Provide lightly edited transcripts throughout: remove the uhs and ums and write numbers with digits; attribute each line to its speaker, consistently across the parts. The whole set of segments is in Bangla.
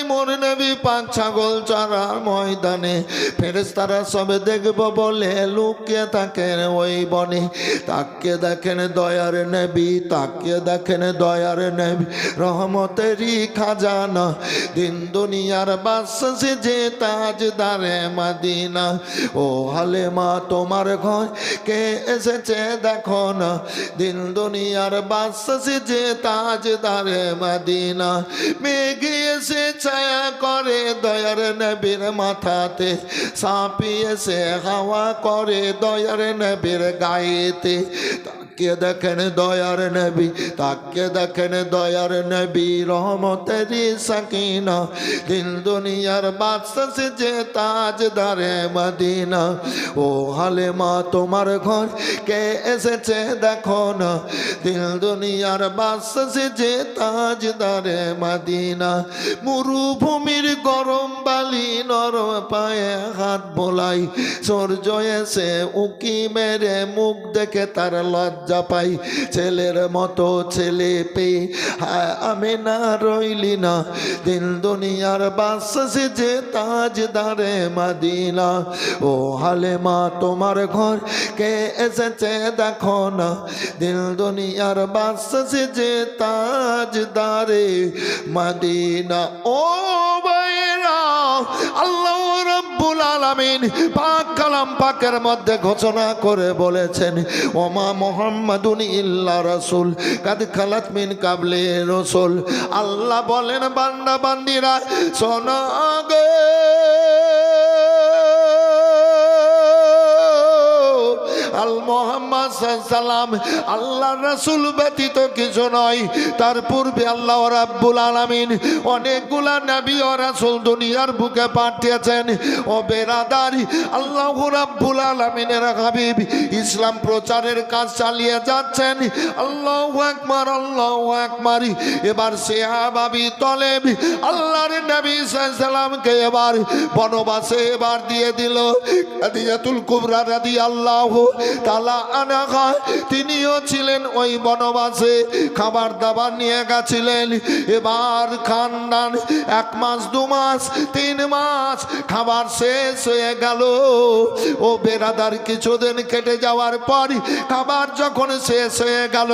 Speaker 1: মোর নবী পাক ছাগল চড়ার ময়দানে ফেরেশতারা সবে দেখব বলে লুকিয়ে থাকেন ওই বনে। তাকিয়ে দেখেন দয়ার নবী, তাকিয়ে দেখেন দয়ার নবী, রহমতেরই খাজানা, দিন দুনিয়ার বাদশা যে তাজদারে মদিনা। ও হালেমা তোমার ঘর কে এসেছে দেখো না, দিন দুনিয়ার বাদশা যে তাজদারে মদিনা। মেঘ এসে ছায়া করে দয়ার নবীর মাথাতে, সাপি এসে হাওয়া করে দয়ার নবীর গায়েতে। তাকিয়ে দেখেন দয়ার নবী, তাকিয়ে দেখেন দয়ার নবী, রহমতেরই সাকিনা, দিন দুনিয়ার বাদশা যে তাজদারে মদিনা। ও হালেমা তোমার ঘর কে এসেছে দেখো না, দিন দুনিয়ার বাদশা যে তাজদারে মদিনা। মরুভূমির গরম বালি নরম পায়ে হাত বোলাই, সূর্য এসে উকি মেরে মুখ দেখে তার লজ্জা পাই। ছেলের মতো ছেলে পেয়ে হায় আমি না রইলি না, দিন দুনিয়ার বাদশা যে তাজদারে মদিনা। ও হালেমা তোমার ঘর কে এসেছে দেখো না, দিন দুনিয়ার বাদশা যে তাজদারে মদিনা। ও ভাইরা, আল্লাহ রাব্বুল আলামিন পাক কালাম পাকের মধ্যে ঘোষণা করে বলেছেন, ওমা মুহাম্মাদুন ইল্লা রাসূল কাদ খালাত মিন কাবলি রাসূল। আল্লাহ বলেন বান্দা বান্দিরা শোনো গে, আল মুহাম্মদ সাল্লাম আল্লাহ রাসূল ব্যতীত কিছু নয়। তার পূর্বে আল্লাহ রাব্বুল আলামিন অনেকগুলা নবী ও রাসূল দুনিয়ার বুকে পাঠিয়েছেন। ও বেরাদারি, আল্লাহ রাব্বুল আলামিনের হাবিব ইসলাম প্রচারের কাজ চালিয়ে যাচ্ছেন। আল্লাহু আকবার, আল্লাহু আকবার। এবার সাহাবী তলেব আল্লাহর নবী সাল্লামকে এবার বনবাসে এবার দিয়ে দিল। খাদিজাতুল কুবরা রাদিয়াল্লাহু তাআলা আনহা তিনিও ছিলেন ওই বনবাসে, খাবার দাবার নিয়ে গেছিলেন। এবার খানদান 1 মাস 2 মাস 3 মাস খাবার শেষ হয়ে গেল। ও বেরাদার, কিছুদিন কেটে যাওয়ার পর খাবার যখন শেষ হয়ে গেল,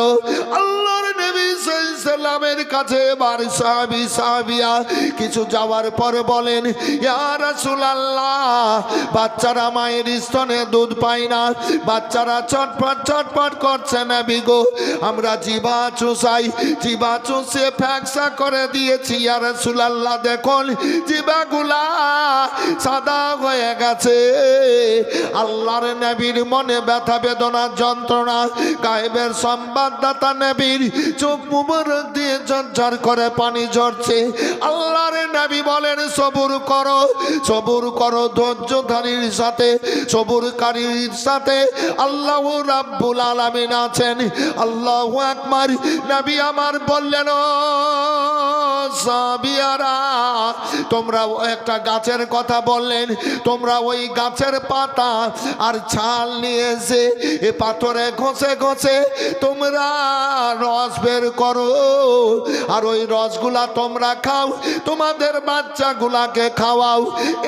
Speaker 1: আল্লাহর নবী সাল্লামের কাছে এবার সাহাবিয়া কিছু যাওয়ার পর বলেন, ইয়া রাসূলুল্লাহ, বাচ্চারা মায়ের স্তনে দুধ পায় না, বাচ্চারা চটপট চটপট করছে নবী গো, আমরা জিভা চুষাই, জিভা চুষে ফ্যাকসা করে দিয়েছি। ইয়া রাসূলুল্লাহ, দেখুন জিভাগুলা সাদা হয়ে গেছে। আল্লাহর নবীর মনে ব্যথা বেদনা যন্ত্রণা, গায়েবের সংবাদদাতা নবীর চোখ মুবারক দিয়ে ঝরঝর করে পানি ঝরছে। আল্লাহর নবী বলেন সবুর করো, সবুর করো, ধৈর্যধারীর সাথে সবুরকারীর সাথে আল্লাহ রাব্বুল আলামিন আছেন। আল্লাহু আকবার। নবী আমার বললেন, ও সাহাবিয়ারা, তোমরা একটা গাছের কথা বললেন, তোমরা ওই গাছের পাতা আর ছাল নিয়ে এসে এ পাথরে ঘষে ঘষে তোমরা রস বের করো, আর ওই রসগুলা তোমরা খাও, তোমাদের বাচ্চাগুলাকে খাওয়াও।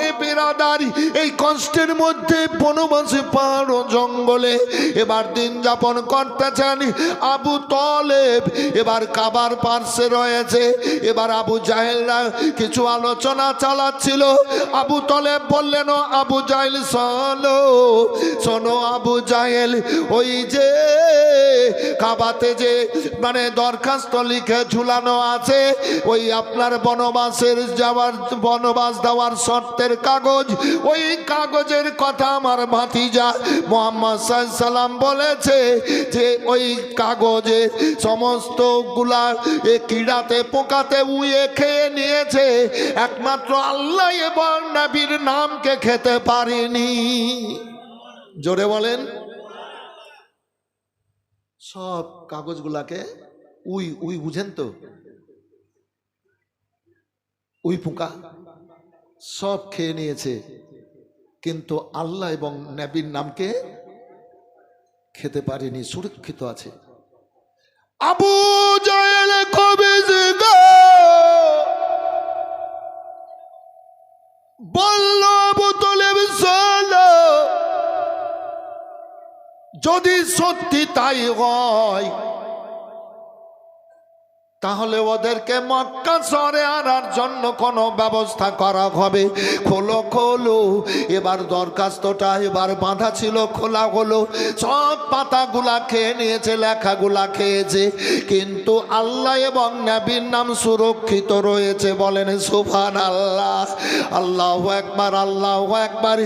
Speaker 1: এ বিরাদারি, এই কষ্টের মধ্যে বনবাসী পাহাড় ও জঙ্গলে এবার দিন যাপন করতেছেন আবু তলেব। এবার কাবার পার্শ্বে রয়েছে। এবার আবু জাহেলরা কিছু আলোচনা চালাচ্ছিল। আবু তলেব বললেন, আবু জাহেল শোনো, শোনো আবু জাহেল, ওই যে কাবাতে যে মানে দরখাস্ত লিখে ঝুলানো আছে, ওই আপনার বনবাসের যাওয়ার, বনবাস দেওয়ার শর্তের কাগজ, ওই কাগজের কথা আমার ভাতিজা মুহাম্মদ সাল্লাম বলেছে যে ওই কাগজে সমস্ত গুলা এ কিড়াতে পোকাতে উয়ে খেয়ে নিয়েছে, একমাত্র আল্লাহ এবং নবীর নামকে খেতে পারেনি। জোরে বলেন। সব কাগজগুলাকে উই উই বুঝেন তো, উই পোকা সব খেয়ে নিয়েছে, কিন্তু আল্লাহ এবং নবীর নামকে খেতে পারেনি, সুরক্ষিত আছে। আবু জাহেল কবিজ গো, বলল আবু তালেব চলো, যদি সত্যি তাই হয় তাহলে ওদেরকে মক্কা শহরে আনার জন্য কোনো ব্যবস্থা করা হবে। খোলো খোলো। এবার দরখাস্তটা এবার বাঁধা ছিল, খোলা হলো। সব পাতাগুলা খেয়ে নিয়েছে, লেখাগুলা খেয়েছে, কিন্তু আল্লাহ এবং নবীর নাম সুরক্ষিত রয়েছে। বলেন সুবহানাল্লাহ। আল্লাহু আকবার, আল্লাহু আকবার।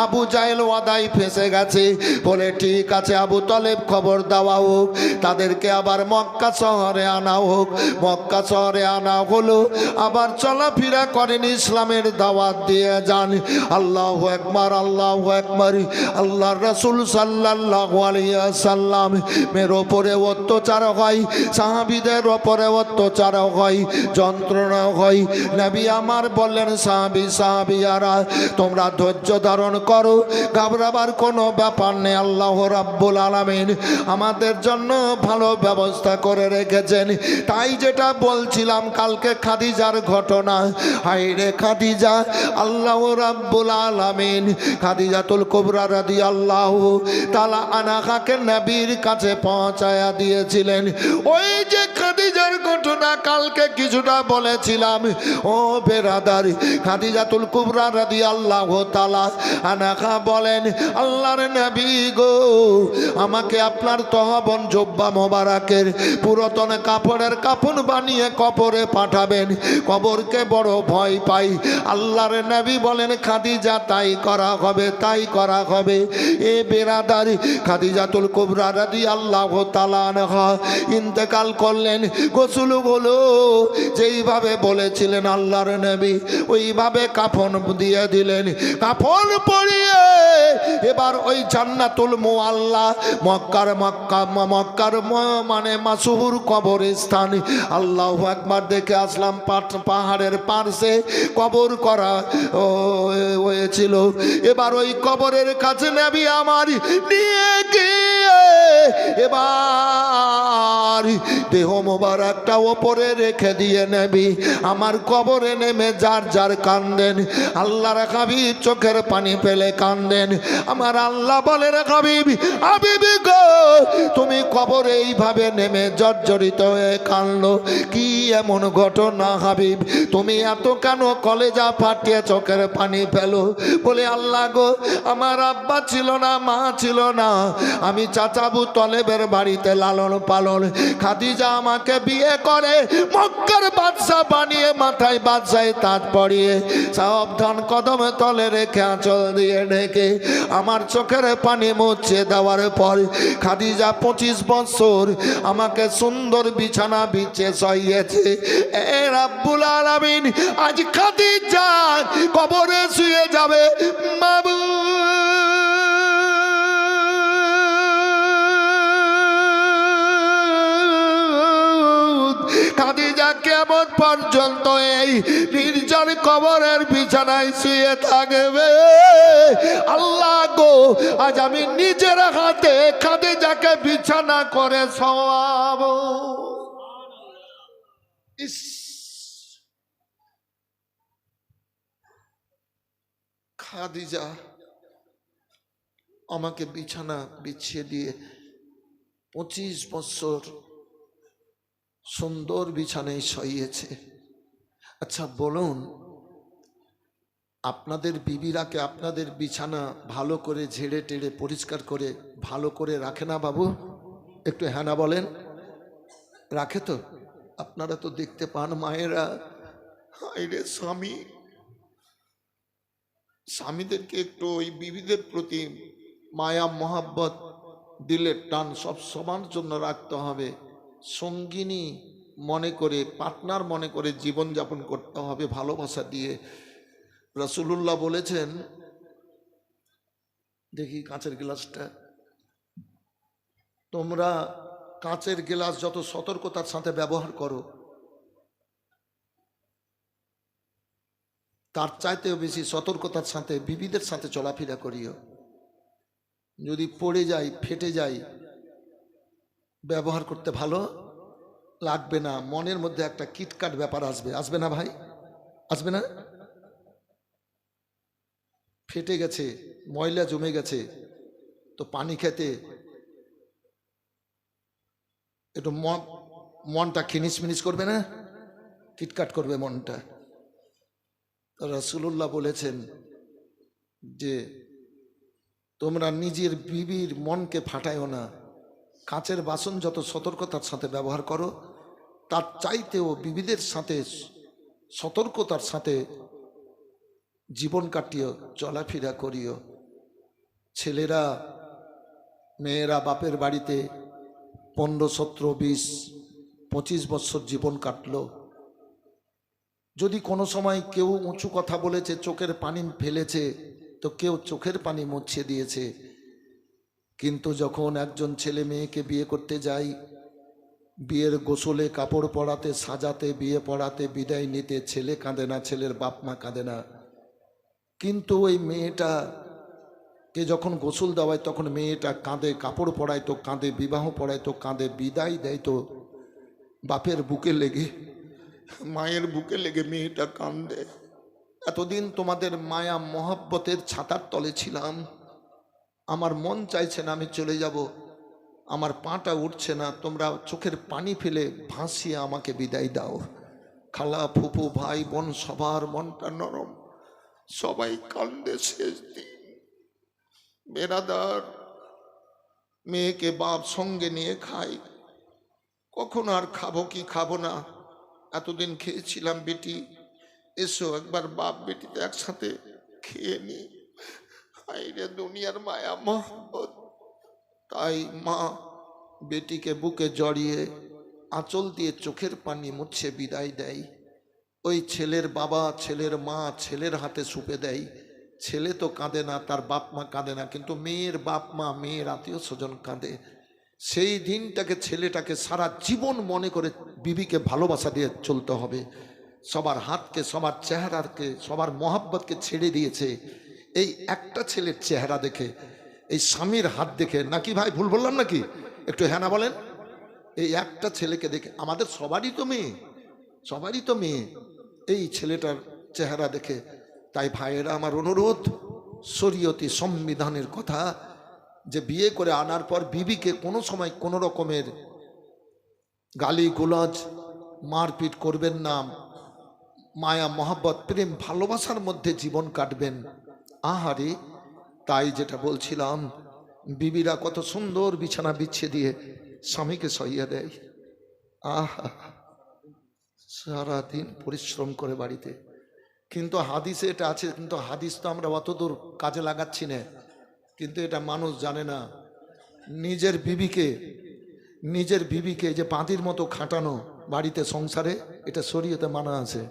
Speaker 1: আবু জাহেল ওয়াদায় ফেঁসে গেছে। বলে ঠিক আছে আবু তালেব, খবর দেওয়া হোক, তাদেরকে আবার মক্কা শহরে আনা হোক। মক্কা শহরে আনা হলো, আবার চলাফেরা করেন, ইসলামের দাওয়াত দিয়ে যান। আল্লাহু আকবার, আল্লাহু আকবার। আল্লাহর রাসূল সাল্লাল্লাহু আলাইহি ওয়াসাল্লাম মের ওপরে অত্যাচার হয়, সাহাবীদের ওপরে অত্যাচার হয়, যন্ত্রণা হয়। নবী আমার বললেন সাহাবিয়ারা তোমরা ধৈর্য ধারণ করো, ঘাবড়াবার কোনো ব্যাপার নেই। আল্লাহ রাব্বুল আলামিন আমাদের জন্য ভালো ব্যবস্থা করে রেখেছেন। তাই যেটা বলছিলাম কালকে খাদিজার ঘটনা, হায়রে খাদিজা, আল্লাহ রাব্বুল আলামিন খাদিজাতুল কুবরা রাদিয়াল্লাহু তাআলা আনহাকে নবীর কাছে পৌঁছায়া দিয়েছিলেন। ওই যে খাদিজার ঘটনা কালকে কিছুটা বলেছিলাম। ও বেরাদার, খাদিজাতুল কুবরা রাদিয়াল্লাহু তাআলা আনহা বলেন, আল্লাহর নবী গো, আমাকে আপনার তহবন জুব্বা মোবারকের পুরাতন কাপড়ের কাফন বানিয়ে কবরে পাঠাবেন, কবরকে বড় ভয় পাই। আল্লাহর নবী বলেন খাদিজা তাই করা হবে, তাই করা হবে। এ বেরাদার, খাদিজাতুল কুবরা রাদিয়াল্লাহু তাআলা আনহা ইন্তেকাল করলেন। গোসল হলো, যেইভাবে বলেছিলেন আল্লাহর নবী ওইভাবে কাফন দিয়ে দিলেন। কাফন পরিয়ে এবার ওই জান্নাতুল মুআল্লা, মক্কার মানে মাসহুর কবরস্থান, আল্লাহু আকবার, দেখে আসলাম পাহাড়ের পাশে কবর করা হয়েছিল। এবার ওই কবরের কাছে নবী আমার নিয়ে গিয়ে এবার দেহ মোবারকটা ওপরে রেখে দিয়ে নবী আমার কবরে নেমে যার যার কান্দেন। আল্লাহর হাবিব চোখের পানি ফেলে কান্দেন। আমার আল্লাহ বলে রে হাবিব, হাবিবি গো, তুমি কবরে এইভাবে নেমে জর্জরিত হয়ে কাঁদলো, কি এমন ঘটনা হাবিব? তুমি এত কেন কলেজা ফাটিয়ে চোখের পানি ফেলো? বলে আল্লাহ গো, আমার আব্বা ছিল না, মা ছিল না, আমি চাচা আবু তালেবের বাড়িতে লালন পালন। খাদিজা আমাকে বিয়ে করে মক্কার বাদশা বানিয়ে মাথায় বাদশায় তাজ পরিয়ে সাবধান কদমে তলে রেখে আঁচল দিয়ে ঢেকে আমার চোখের পানি মুছে দেওয়ার পর খাদিজা 25 বছর আমাকে সুন্দর বিছানা বিছে শুইয়েছে। এ রাব্বুল আলামিন, আজ খাদিজা কবরে শুয়ে যাবে। খাদিজা কেমন পর্যন্ত এই নির্জন কবরের বিছানায় শুয়ে থাকবে? আল্লাহ গো, আজ আমি নিজের হাতে খাদিজাকে বিছানা করে শোয়াবো। ইস, খাদিজা আমাকে বিছানা বিছিয়ে দিয়ে 25 বছর সুন্দর বিছানায় শুইয়েছে। আচ্ছা বলুন, আপনাদের বিবিরাকে আপনাদের বিছানা ভালো করে ঝেড়ে টেড়ে পরিষ্কার করে ভালো করে রাখে না বাবু? একটু হ্যাঁ না বলেন। রাখে তো? আপনারা তো দেখতে পান মায়েরা, হায়রে স্বামীদেরকে একটু ওই বিবিদের প্রতি মায়া মহাব্বত, দিলের টান সব সবার জন্য রাখতে হবে। সঙ্গিনী মনে করে, পার্টনার মনে করে জীবনযাপন করতে হবে ভালোবাসা দিয়ে। রাসূলুল্লাহ বলেছেন, দেখি কাঁচের গ্লাসটা, তোমরা কাঁচের গ্লাস যত সতর্কতার সাথে ব্যবহার করো তার চাইতেও বেশি সতর্কতার সাথে বিবিদের সাথে চলাফেরা করিও। যদি পড়ে যায়, ফেটে যায়, ব্যবহার করতে ভালো লাগবে না, মনের মধ্যে একটা কিটকাট ব্যাপার আসবে। আসবে না ভাই? আসবে না? ফেটে গেছে, ময়লা জমে গেছে, তো পানি খেতে একটু মনটা খিনিস মিনিস করবে না, কিটকাট করবে মনটা। রাসূলুল্লাহ বলেছেন যে তোমরা নিজের বিবির মনকে ফাটায়ও না। কাঁচের বাসন যত সতর্কতার সাথে ব্যবহার করো, তার চাইতেও বিবিদের সাথে সতর্কতার সাথে জীবন কাটিও, চলাফেরা করিও। ছেলেরা, মেয়েরা বাপের বাড়িতে 15, 17, 20, 25 বছর জীবন কাটলো। যদি কোনো সময় কেউ উঁচু কথা বলেছে, চোখের পানি ফেলেছে, তো কেউ চোখের পানি মুছিয়ে দিয়েছে। কিন্তু যখন একজন ছেলে মেয়েকে বিয়ে করতে যায়, বিয়ের গোসলে কাপড় পরাতে, সাজাতে, বিয়ে পড়াতে, বিদায় নিতে ছেলে কাঁদে না, ছেলের বাপ মা কাঁদে না। কিন্তু ওই মেয়েটাকে যখন গোসল দেওয়ায় তখন মেয়েটা কাঁদে, কাপড় পরায় তো কাঁদে, বিবাহ পড়ায় তো কাঁদে, বিদায় দেয় তো বাপের বুকে লেগে, মায়ের বুকে লেগে মেয়েটা কাঁদে। এতদিন তোমাদের মায়া মহব্বতের ছাতার তলে ছিলাম, আমার মন চাইছে না আমি চলে যাব, আমার পাটা উঠছে না, তোমরা চোখের পানি ফেলে ভাসিয়ে আমাকে বিদায় দাও। খালা, ফুপু, ভাই বোন সবার মনটা নরম, সবাই কান্দে। শেষ দিন বেরাদার মেয়েকে বাপ সঙ্গে নিয়ে খাই, কখন আর খাবো কি খাবো না, এতদিন খেয়েছিলাম, বেটি এসো একবার বাপ বেটিতে একসাথে খেয়ে নি। হায়রে দুনিয়ার মায়া মহব্বত। তাই মা বেটিকে বুকে জড়িয়ে আঁচল দিয়ে চোখের পানি মুছে বিদায় দেয়। ওই ছেলের বাবা, ছেলের মা ছেলের হাতে সুপে দেয়। ছেলে তো কাঁদে না, তার বাপ মা কাঁদে না, কিন্তু মেয়ের বাপ মা, মেয়ের আত্মীয় স্বজন কাঁদে। সেই দিনটাকে, ছেলেটাকে সারা জীবন মনে করে বিবিকে ভালোবাসা দিয়ে চলতে হবে। সবার হাতকে, সবার চেহারাকে, সবার মহাব্বতকে ছেড়ে দিয়েছে এই একটা ছেলের চেহারা দেখে, এই স্বামীর হাত দেখে। নাকি ভাই ভুল বললাম নাকি? একটু হ্যাঁ না বলেন। এই একটা ছেলেকে দেখে, আমাদের সবারই তো মেয়ে, সবারই তো মেয়ে, এই ছেলেটার চেহারা দেখে। তাই ভাইয়েরা আমার অনুরোধ, শরীয়তি সংবিধানের কথা, যে বিয়ে করে আনার পর বিবিকে কোনো সময় কোনো রকমের গালি গোলাজ, মারপিট করবেন না। মায়া মহাব্বত, প্রেম ভালোবাসার মধ্যে জীবন কাটবেন। আহারে, তাই যেটা বলছিলাম, বিবিরা কত সুন্দর বিছানা বিছিয়ে দিয়ে স্বামীকে সইয়ে দেয়। আহা, সারাদিন পরিশ্রম করে বাড়িতে। কিন্তু হাদিসে এটা আছে, কিন্তু হাদিস তো আমরা অতদূর কাজে লাগাচ্ছি না, কিন্তু এটা মানুষ জানে না। নিজের বিবিকে যে পাঁতির মতো খাটানো বাড়িতে, সংসারে, এটা শরীয়তে মানা আছে,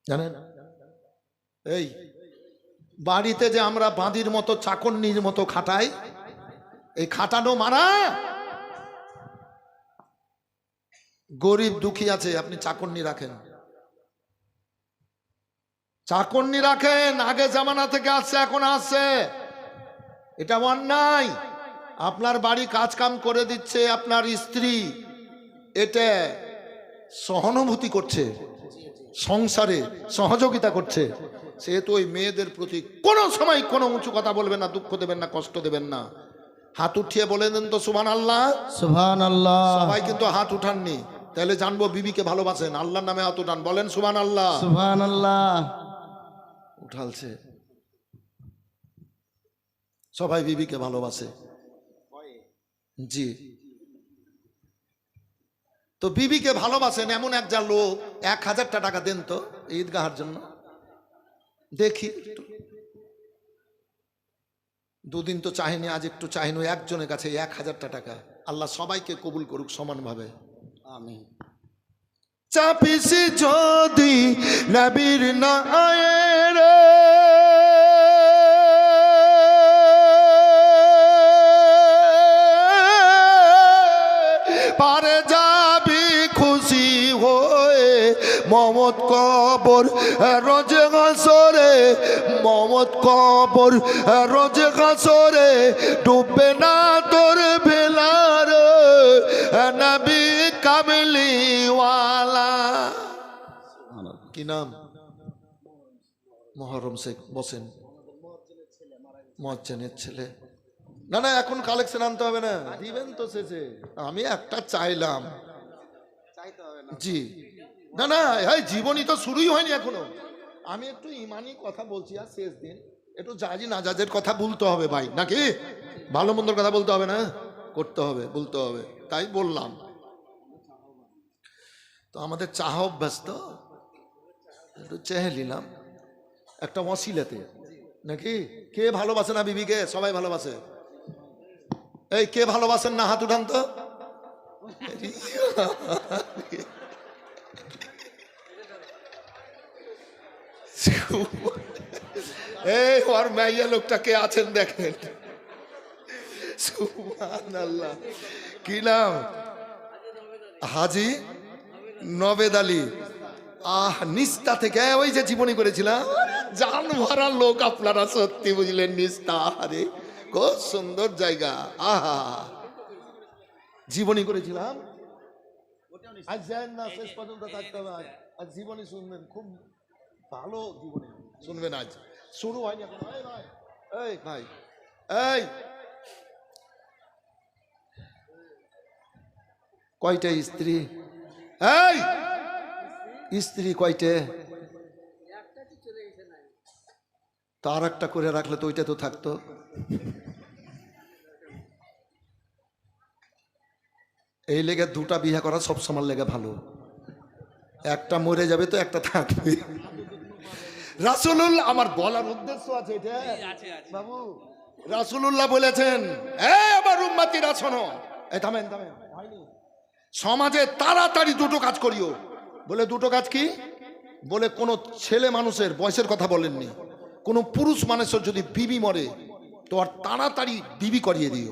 Speaker 1: জানেন? এই বাড়িতে যে আমরা বাঁধির মতো, চাকন্নির মতো খাটাই, এই খাটানো মানা। গরিব দুঃখী আছে, আপনি চাকন্নি রাখেন, চাকন্নি রাখেন, আগে জামানা থেকে আসছে, এখন আসছে, এটা অন্যায়। আপনার বাড়ি কাজ কাম করে দিচ্ছে আপনার স্ত্রী, এটা সহানুভূতি করছে, সংসারে সহযোগিতা করছে, সেহেতু ওই মেয়েদের প্রতি কোনো সময় কোনো উঁচু কথা বলবেন না, দুঃখ দেবেন না, কষ্ট দেবেন না। হাত উঠিয়ে বলে দেন তো সুবহানাল্লাহ,
Speaker 2: সুবহানাল্লাহ।
Speaker 1: সবাই কিন্তু হাত উঠাননি, তাহলে জানবো বিবিকে ভালোবাসেন। আল্লাহর নামে হাত উঠান, বলেন সুবহানাল্লাহ।
Speaker 2: সুবহানাল্লাহ।
Speaker 1: উঠালছে, সবাই বিবিকে ভালোবাসে। জি, তো বিবিকে ভালোবাসেন এমন একটা লোক, 1000 টাকা দেন তো ঈদগাহার জন্য, দেখি। দুদিন তো চাহিনি, আজ একটু চাহিনি, একজনের কাছে 1000 টাকা। আল্লাহ সবাইকে কবুল করুক সমানভাবে,
Speaker 2: আমিন।
Speaker 1: চাপিসি যদি নবীর নায়ের, পারে যাবি খুশি হয়ে মমত কবর রোজ হাসরে, মমত কবর রোজ হাসরে, ডুববে না তোর ভেলার নবী কামলিওয়ালা। কি নাম? মহরম শেখ বসেন, মজ্জেনের ছেলে। না না, এখন কালেকশন আনতে হবে না, দিবেন তো শেষে। আমি একটা চাইলাম। জি না না, এই জীবনী তো শুরুই হয়নি এখনো। আমি একটু ইমানি কথা বলছি, আর শেষ দিন একটু জাজি নাজাজের কথা বলতে হবে ভাই, নাকি? ভালো মন্দর কথা বলতে হবে না, করতে হবে, বলতে হবে, তাই বললাম। তো আমাদের চাহ অভ্যাস তো একটু চেহে নিলাম একটা ওয়াসিলাতে, নাকি? কে ভালোবাসে না বিবিকে? সবাই ভালোবাসে। এই কে ভালোবাসেন না হাত উঠান তো। এই ওর মাইয়া লোকটা কে আছেন দেখেন। সুবহানাল্লাহ। কি নাম? হাজি নবেদ আলী। নিস্তা থেকে, ওই যে জীবনী করেছিলাম, জান ভরা লোক আপনারা, সত্যি বুঝলেন। নিস্তা, আরে খুব সুন্দর জায়গা। আহা, জীবনী করেছিলাম। আজ যান না, শেষ পর্যন্ত থাকতে হবে। আজ জীবনী শুনবেন, খুব ভালো জীবনী শুনবেন। আজ শুরু হয়নি এখন। এই ভাই, এই ভাই, এই কয়টা স্ত্রী? এই স্ত্রী কয়টে? তার একটা করে রাখলে তো ওইটা তো থাকতো। এই লেগে দুটা বিয়ে করা সবসময় লেগে ভালো। একটা মরে যাবে তো একটা থাকবে। রাসূলুল্লাহ, আমার বলার উদ্দেশ্য আছে এটা বাবু। রাসূলুল্লাহ বলেছেন, আমার উম্মতিরা শোনো। থামেন থামেন, সমাজে তাড়াতাড়ি দুটো কাজ করিও। বলে দুটো কাজ কি? বলে কোনো ছেলে মানুষের বয়সের কথা বলেননি, কোনো পুরুষ মানুষের যদি বিবি মরে তো আর তাড়াতাড়ি বিবি করিয়ে দিও।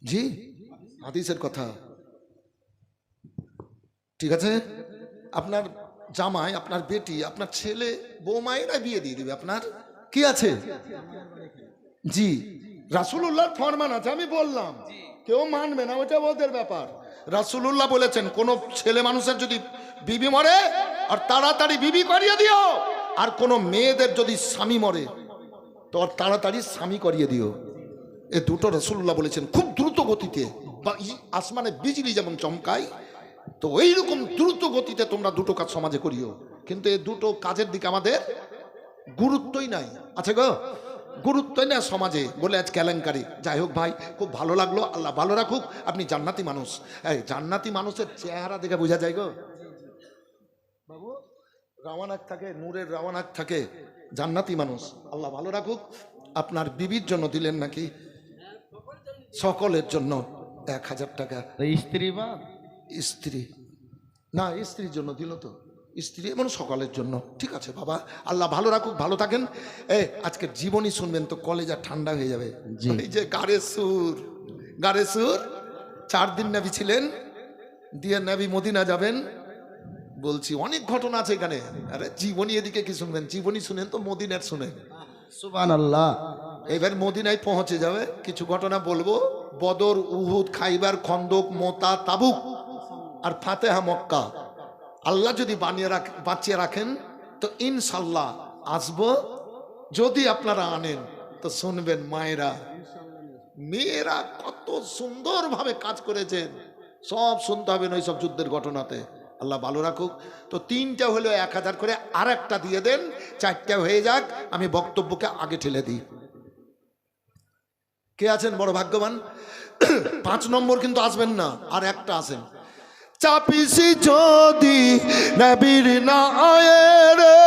Speaker 1: জি, হাদিসের কথা। ঠিক আছে? আপনার জামাই, আপনার বেটি, আপনার ছেলে, বৌমায়েরা বিয়ে দিয়ে দিবে আপনার। কি আছে? জি, রাসূলুল্লাহর ফরমান আছে, আমি বললাম, কেউ মানবে না, ওটা ওদের ব্যাপার। রাসূলুল্লাহ বলেছেন, কোন ছেলে মানুষের যদি বিবি মরে আর তাড়াতাড়ি বিবি করিয়ে দিও। আর কোন মেয়েদের যদি স্বামী মরে তো আর তাড়াতাড়ি স্বামী করিয়ে দিও। এ দুটো রাসূলুল্লাহ বলেছেন, খুব দ্রুত গতিতে। আসমানে বিজলি যেমন চমকায়, তো এইরকম দ্রুত গতিতে তোমরা দুটো কাজ সমাজে করিও। কিন্তু এই দুটো কাজের দিকে আমাদের গুরুত্বই নাই। আছে গো, গুরুত্বই না সমাজে। বলে আজ কেলেঙ্কারি। যাই হোক ভাই, খুব ভালো লাগলো, আল্লাহ ভালো রাখুক। আপনি জান্নাতি মানুষ। এই জান্নাতি মানুষের চেহারা দেখে বোঝা যায় গো বাবু। রাওয়ানাক থাকে, নূরের রাওয়ানাক থাকে, জান্নাতি মানুষ। আল্লাহ ভালো রাখুক। আপনার বিবির জন্য দিলেন নাকি? সকলের জন্য 1000 টাকা।
Speaker 2: স্ত্রী বা
Speaker 1: স্ত্রী না, স্ত্রীর জন্য দিল তো, স্ত্রী এবং সকলের জন্য। ঠিক আছে বাবা, আল্লাহ ভালো রাখুক, ভালো থাকেন। আজকের জীবনী শুনবেন তো কলেজা ঠান্ডা হয়ে যাবে। এই যে গারে সুর, গারে সুর, 4 দিন নবী ছিলেন, দিয়ে নবী মদিনা যাবেন। বলছি অনেক ঘটনা আছে এখানে। আরে জীবনী এদিকে কি শুনবেন? জীবনী শুনেন তো মদিনার শুনেন।
Speaker 2: সুবহানাল্লাহ।
Speaker 1: এবার মদিনায় পৌঁছে যাবে, কিছু ঘটনা বলবো। বদর, উহুদ, খাইবার, খন্দক, মোতা, তাবুক আর ফাতেহা মক্কা। আল্লাহ যদি বাঁচিয়ে রাখেন তো ইনশাল্লাহ আসবো। যদি আপনারা আনেন তো শুনবেন মায়েরা, মেয়েরা কত সুন্দরভাবে কাজ করেছেন, সব শুনতে হবে ওই সব যুদ্ধের ঘটনাতে। আল্লাহ ভালো রাখুক। তো 3টা হলো 1000 করে, আর একটা দিয়ে দেন, 4টা হয়ে যাক। আমি বক্তব্যকে আগে ঠেলে দিই। কে আছেন বড় ভাগ্যবান? 5 নম্বর কিন্তু আসবেন না, আর একটা আসেন। চাপিসি যদি নবীর না আয়ে রে,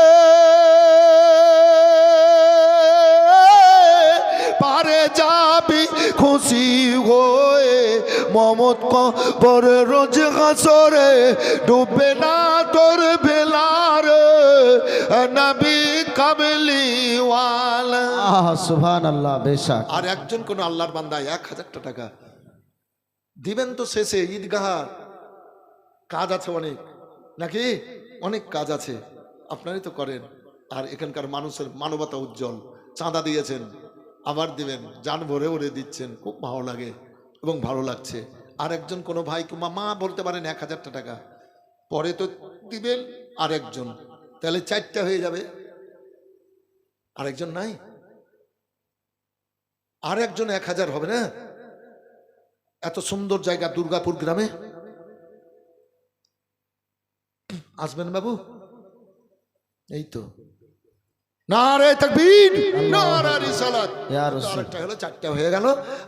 Speaker 1: পারে যাবি খুশি হয়ে মমত কবর রোজ হাসরে, ডুবে না তোর বেলার নবী কাবলিওয়ালা।
Speaker 2: সুবহানাল্লাহ। বেশক।
Speaker 1: আর একজন কোন আল্লাহর বান্দা 1000 টাকা দিবেন তো শেষে। ঈদগাহ কাজ আছে অনেক, নাকি? অনেক কাজ আছে, আপনারই তো করেন। আর এখানকার মানুষের মানবতা উজ্জ্বল। চাঁদা দিয়েছেন, আবার দিবেন, জান ভরে ভরে দিচ্ছেন, খুব ভালো লাগে এবং ভালো লাগছে। আর একজন কোনো ভাই কিংবা মা বলতে পারেন 1000 টাকা, পরে তো দিবেন আর একজন, তাহলে 4টা হয়ে যাবে। আরেকজন নাই? আর একজন 1000 হবে না? এত সুন্দর জায়গা দুর্গাপুর গ্রামে আসবেন বাবু? এই তো নারে তাকবীর, নারে রিসালাত।
Speaker 2: ইয়া রাসূল।
Speaker 1: আরেকটা হলো, 4টা হয়ে গেল।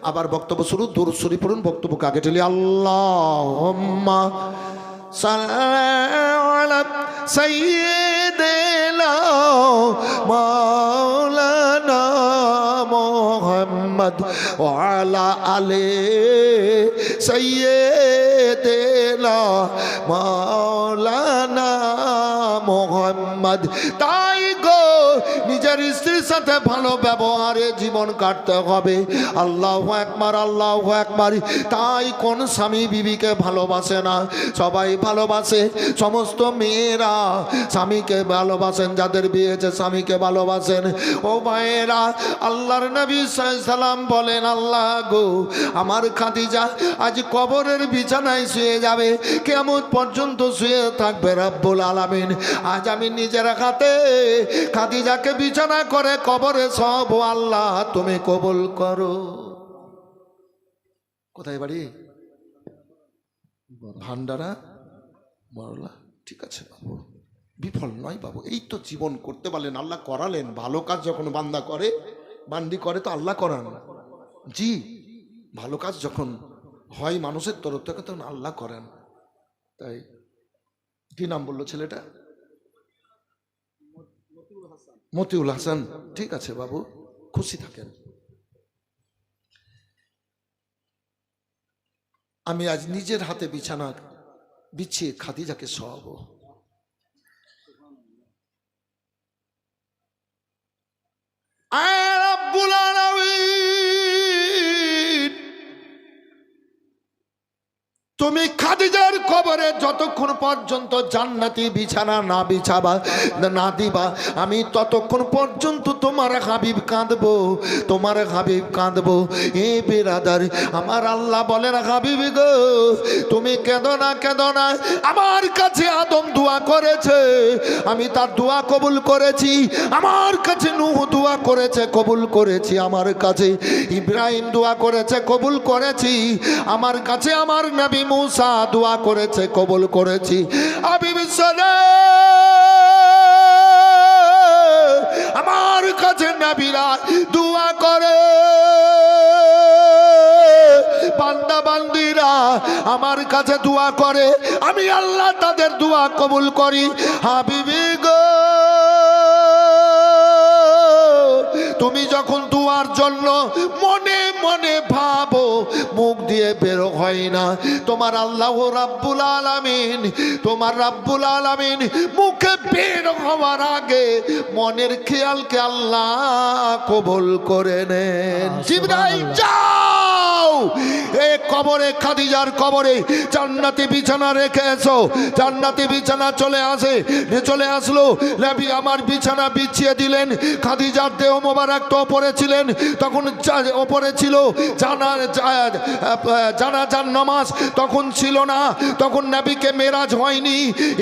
Speaker 1: আবার বক্তব্য শুরু, দুরূদ শরীফ পড়ুন, বক্তব্যকে আগে ঠেলি। আল্লাহুম্মা সাল্লি আলা সাইয়্যিদিনা মাওলানা মুহাম্মদ ওয়া আলা আলি সাইয়্যিদিনা মাওলানা মুহাম্মদ। তাই গো নিজের স্ত্রীর সাথে ভালো ব্যবহারে জীবন কাটতে হবে। আল্লাহু আকবার, আল্লাহু আকবার। তাই কোন স্বামী বিবিকে ভালোবাসে না? সবাই ভালোবাসে। সমস্ত মেয়েরা স্বামীকে ভালোবাসেন, যাদের বিয়ে হয়েছে স্বামীকে ভালোবাসেন। ও মায়েরা, আল্লাহর নবী সাল্লাল্লাহু আলাইহি সাল্লাম বলেন, আল্লাহ গো আমার খাদিজা আজ কবরের বিছানায় শুয়ে যাবে, কিয়ামত পর্যন্ত শুয়ে থাকবে রব্বুল আলামিন। আজ আমি নিজের হাতে খাদিজাকে বিছানা করে কবরে সব আল্লাহ তুমি কবুল করো। কোথায় বাড়ি? ভান্ডারা, বড়লা। ঠিক আছে বাবু, বিফল নয় বাবু। এই তো জীবন করতে পারলেন, আল্লাহ করালেন। ভালো কাজ যখন বান্দা করে, বান্দি করে, তো আল্লাহ করান। জি, ভালো কাজ যখন হয় মানুষের তরফ থেকে, তখন আল্লাহ করেন। তাই কি নাম বললো ছেলেটা? মতিউল হাসান। ঠিক আছে বাবু, খুশি থাকেন। আমি আজ নিজের হাতে বিছানা বিছিয়ে খাদিজাকে শোয়াবো। আয় রব্বুল আলামিন, তুমি খাদিজার কবরে যতক্ষণ পর্যন্ত জান্নাতি বিছানা না বিছাবা, না দিবা, আমি ততক্ষণ পর্যন্ত তোমার হাবিব কাঁদবো, তোমার হাবিব কাঁদবো। এ বেরাদার, আমার আল্লাহ বলেন, হাবিব গো তুমি কেঁদো না, কেঁদো না। আমার কাছে আদম দোয়া করেছে, আমি তার দোয়া কবুল করেছি। আমার কাছে নূহ দোয়া করেছে, কবুল করেছি। আমার কাছে ইব্রাহিম দোয়া করেছে, কবুল করেছি। আমার কাছে আমার নবী মুসা দোয়া করেছে, কবুল করেছি। হাবিব সাল্লাল্লাহু আমার কাছে নবীরা দোয়া করে, বান্দা বান্দিরা আমার কাছে দোয়া করে, আমি আল্লাহ তাদের দোয়া কবুল করি। হাবিবি গো তুমি যখন দুয়ার জন্য মনে মনে ভাবো, মুখ দিয়ে বের হয় না, তোমার আল্লাহ রাব্বুল আলামিন, তোমার রাব্বুল আলামিন মুখে বের হওয়ার আগে মনের খেয়ালকে আল্লাহ কবুল করে নেন। জিবরাইল যাও, এ কবরে, খাদিজার কবরে জান্নাতি বিছানা রেখে এসো। জান্নাতি বিছানা চলে আসলো। নবী আমার বিছানা বিছিয়ে দিলেন। খাদিজার দেহ মোবারক তো ওপরে ছিলেন, তখন ওপরে ছিল জানাজার নামাজ তখন ছিল না, তখন নবীকে মেরাজ হয়নি।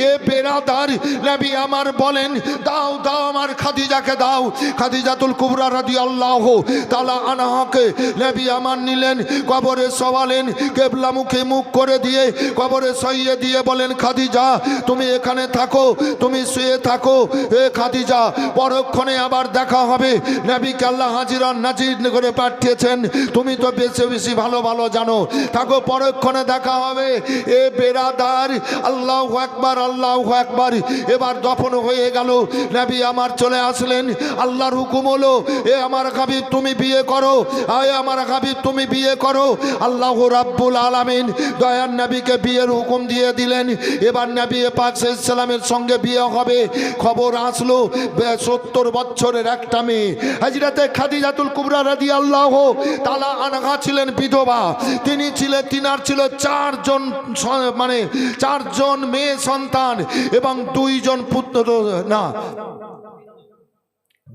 Speaker 1: এ বেরাদার, নবী আমার বলেন, দাও দাও আমার খাদিজাকে দাও। খাদিজাতুল কুবরা রাদিয়াল্লাহু তাআলা আনহাকে নবী আমার নিলেন, কবরে শোয়ালেন, কিবলামুখী মুখ করে দিয়ে কবরে শুইয়ে দিয়ে বলেন, খাদিজা তুমি এখানে থাকো, তুমি শুয়ে থাকো। এ খাদিজা, পরক্ষণে আবার দেখা হবে। নবীকে আল্লাহ হাজিরান নাজির করে পাঠিয়েছেন, তুমি তো বেশি বেশি ভালো ভালো জানো, থাকো, পরক্ষণে দেখা হবে। এ বেরাদার, আল্লাহু আকবার, আল্লাহু আকবার। এবার দফন হয়ে গেল। নবী আমার চলে আসলেন। আল্লাহর হুকুম হলো, এ আমার হাবিব তুমি বিয়ে করো, এ আমার হাবিব তুমি বিয়ে করো। আল্লাহ রাব্বুল আলামিন দয়ার নবীকে বিয়ের হুকুম দিয়ে দিলেন। এবার নবী পাক সাল্লাল্লাহু আলাইহি সাল্লামের সঙ্গে বিয়ে হবে। খবর আসলো, 70 বছরের একটা মেয়ে হযরতে খাদিজাতুল কুবরা রাদিয়াল্লাহু তাআলা আনহা ছিলেন বিধবা। তিনার ছিল 4 জন মেয়ে সন্তান এবং 2 জন পুত্র। না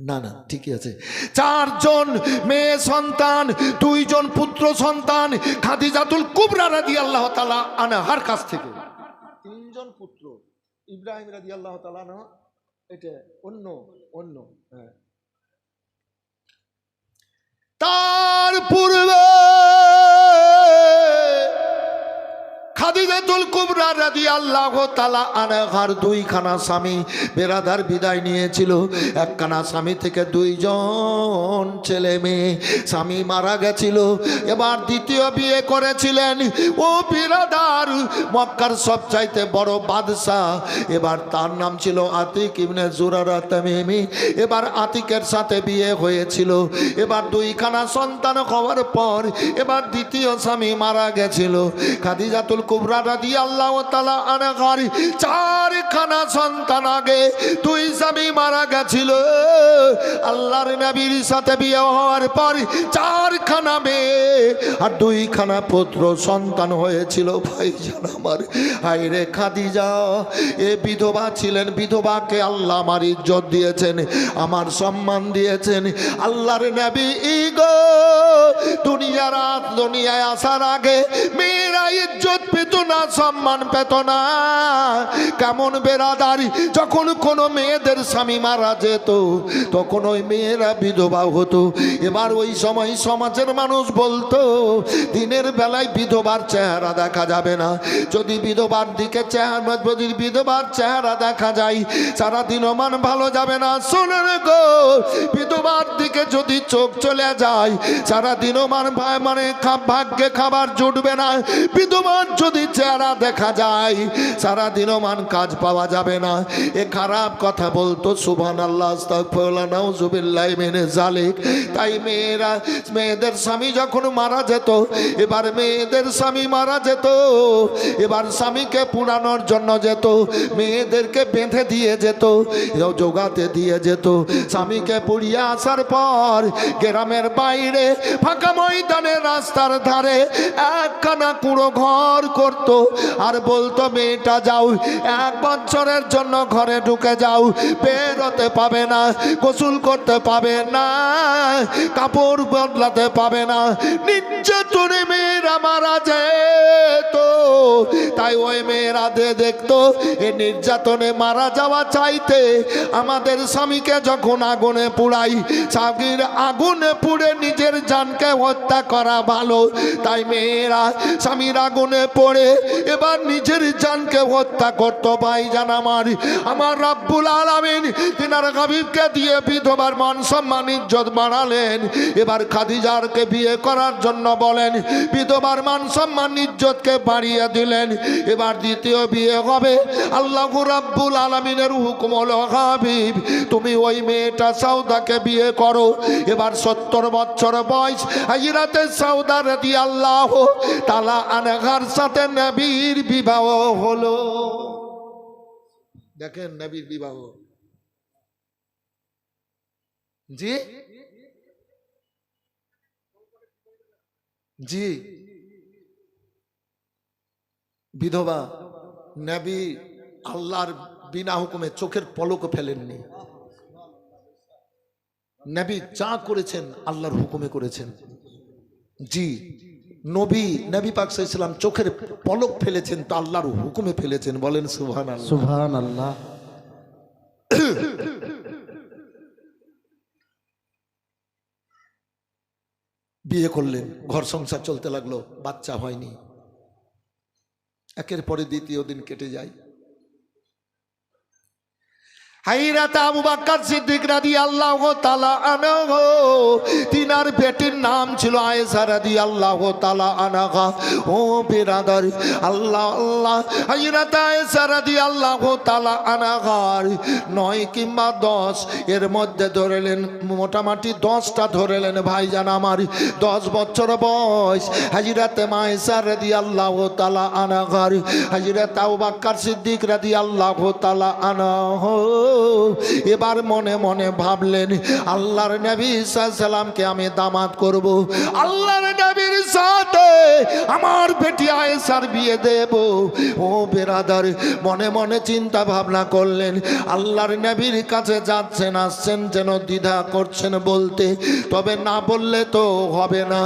Speaker 1: না না ঠিকই আছে, 4 জন মেয়ে সন্তান, 2 জন পুত্র সন্তান খাদিজাতুল কুবরা রাদিয়াল্লাহু তাআলা আনহার কাছ থেকে। 3 জন পুত্র, ইব্রাহিম রাদিয়াল্লাহু তাআলা আনহু, এটা অন্য হ্যাঁ, তার পূর্বে খাদিজাতুল কুবরা রাদিয়াল্লাহু তাআলা আনহার দুইখানা স্বামী বেরাদার বিদায় নিয়েছিল। একখানা স্বামী থেকে দুইজন ছেলে মেয়ে, স্বামী মারা গেছিল। এবার দ্বিতীয় বিয়ে করেছিলেন ও বিরাদার মক্কার সবচাইতে বড় বাদশাহ। এবার তার নাম ছিল আতিক ইবনে জুরারা তামিমি। এবার আতিকের সাথে বিয়ে হয়েছিল। এবার দুইখানা সন্তান হওয়ার পর এবার দ্বিতীয় স্বামী মারা গেছিল। খাদিজাতুল কুবরা রাদিয়াল্লাহু তাআলা আনহার চারখানা সন্তান আগে দুই স্বামী মারা গেছিল। আল্লাহর নবীর সাথে বিয়ে হওয়ার পর চারখানা মেয়ে আর দুইখানা পুত্র সন্তান হয়েছিল। ভাইজান আমার, হায়রে খাদিজা এ বিধবা ছিলেন। বিধবাকে আল্লাহ আমার ইজ্জত দিয়েছেন, আমার সম্মান দিয়েছেন। আল্লাহর নবী ইগো দুনিয়ায় আসার আগে মেয়েরা ইজ্জত পেত না, সম্মান পেত না। কেমন বেরাদারি, যখন কোনো মেয়েদের স্বামী মারা যেত তখন ওই মেয়েরা বিধবা হতো। এবার ওই সময় সমাজের মানুষ বলতো দিনের বেলায় বিধবার চেহারা দেখা যাবে না। যদি বিধবার দিকে বিধবার চেহারা দেখা যায় সারাদিনও মান ভালো যাবে না। শোনেন গো, বিধবার দিকে যদি চোখ চলে যায় সারাদিনও মানে ভাগ্যে খাবার জুটবে না। বিধবার যদি চেহারা দেখা যায় সারাদিনও মান কাজ পাওয়া যাবে না। এ খারাপ কথা বলতো। সুবহানাল্লাহ, আস্তাগফিরুল্লাহ, নাউযুবিল্লাহি মিনাজ জালিক। তাই মেয়েদের স্বামী যখন মারা যেত, এবার মেয়েদের স্বামী মারা যেত, এবার স্বামীকে পুরানোর জন্য যেত, মেয়েদেরকে বেঁধে দিয়ে যেত, জোগাতে দিয়ে যেত। স্বামীকে পুড়িয়ে আসার পর গ্রামের বাইরে ফাঁকা ময়দানে রাস্তার ধারে একখানা কুঁড়ো ঘর করত আর বলতো মেয়েটা যাও, 1 বছরের জন্য ঘরে ঢুকে যাও, বেরোতে পাবে না, গোসল করতে পাবে না, কাপড় বদলাতে পাবে না। নির্যাতনে মেয়েরা মারা যেত। তাই ওই মেয়েরা দেখতো এ নির্যাতনে মারা যাওয়া চাইতে আমাদের স্বামীকে যখন আগুনে পুড়াই, স্বামীর আগুনে পুড়ে নিজের জানকে হত্যা করা ভালো। তাই মেয়েরা স্বামীর আগুনে পড়ে এবার নিজের জানকে হত্যা করতো। ভাইজান আমার রাব্বুল আলামিন তিনার হাবিবকে দিয়ে বিধবার মান সম্মান ইজ্জত বাড়ালেন। এবার খাদিজারকে বিয়ে করার জন্য বলেন, বিধবার মান সম্মান ইজ্জতকে বাড়িয়ে দিলেন। এবার দ্বিতীয় বিয়ে হবে। আল্লাহ রাব্বুল আলামিনের হুকুম হলো, হাবিব তুমি ওই মেয়েটা সাউদাকে বিয়ে করো। এবার 70 বছর বয়স হযরতে সাউদা রাদিয়াল্লাহু তাআলা আনহার সাথে নবীর বিবাহ হলো। দেখেন নবীর বিবাহ, জি জি বিধবা নবী আল্লাহর বিনা হুকুমে চোখের পলকও ফেলেননি। নবী যা করেছেন আল্লাহর হুকুমে করেছেন। জি নবী পাক সাল্লাল্লাহু আলাইহি সাল্লাম চোখের পলক ফেলেছেন তো আল্লাহর হুকুমে ফেলেছেন। বলেন সুবহানাল্লাহ,
Speaker 2: সুবহানাল্লাহ।
Speaker 1: বিয়ে করলেন, ঘর সংসার চলতে লাগলো, বাচ্চা হয়নি। একের পরে দ্বিতীয় দিন কেটে যায়। হযরত আবু বকর সিদ্দিক রাদিয়াল্লাহু তাআলা আনহু, তিনার বেটির নাম ছিল আয়েশা রাদিয়াল্লাহু তাআলা আনহা। ও বিরাদর, আল্লাহ আল্লাহ, হযরত আয়েশা রাদিয়াল্লাহু তাআলা আনহার 9 কিংবা 10 এর মধ্যে ধরেলেন, মোটামুটি 10টা ধরেলেন। ভাইজান আমার 10 বছর বয়স হযরত আয়েশা রাদিয়াল্লাহু তাআলা আনহার। হযরত আবু বকর সিদ্দিক রাদিয়াল্লাহু তাআলা আনহু এবার মনে মনে ভাবলেন, আল্লাহর নবী সাল্লাল্লাহু আলাইহি সাল্লামকে আমি দামাত করব, আল্লাহর নবীর সাথে আমার বেটি আয়েশার বিয়ে দেব। ও বেরাদার, মনে মনে চিন্তা ভাবনা করলেন। আল্লাহর নবীর কাছে যাচ্ছেন, আসছেন, যেন দ্বিধা করছেন বলতে, তবে না বললে তো হবে না।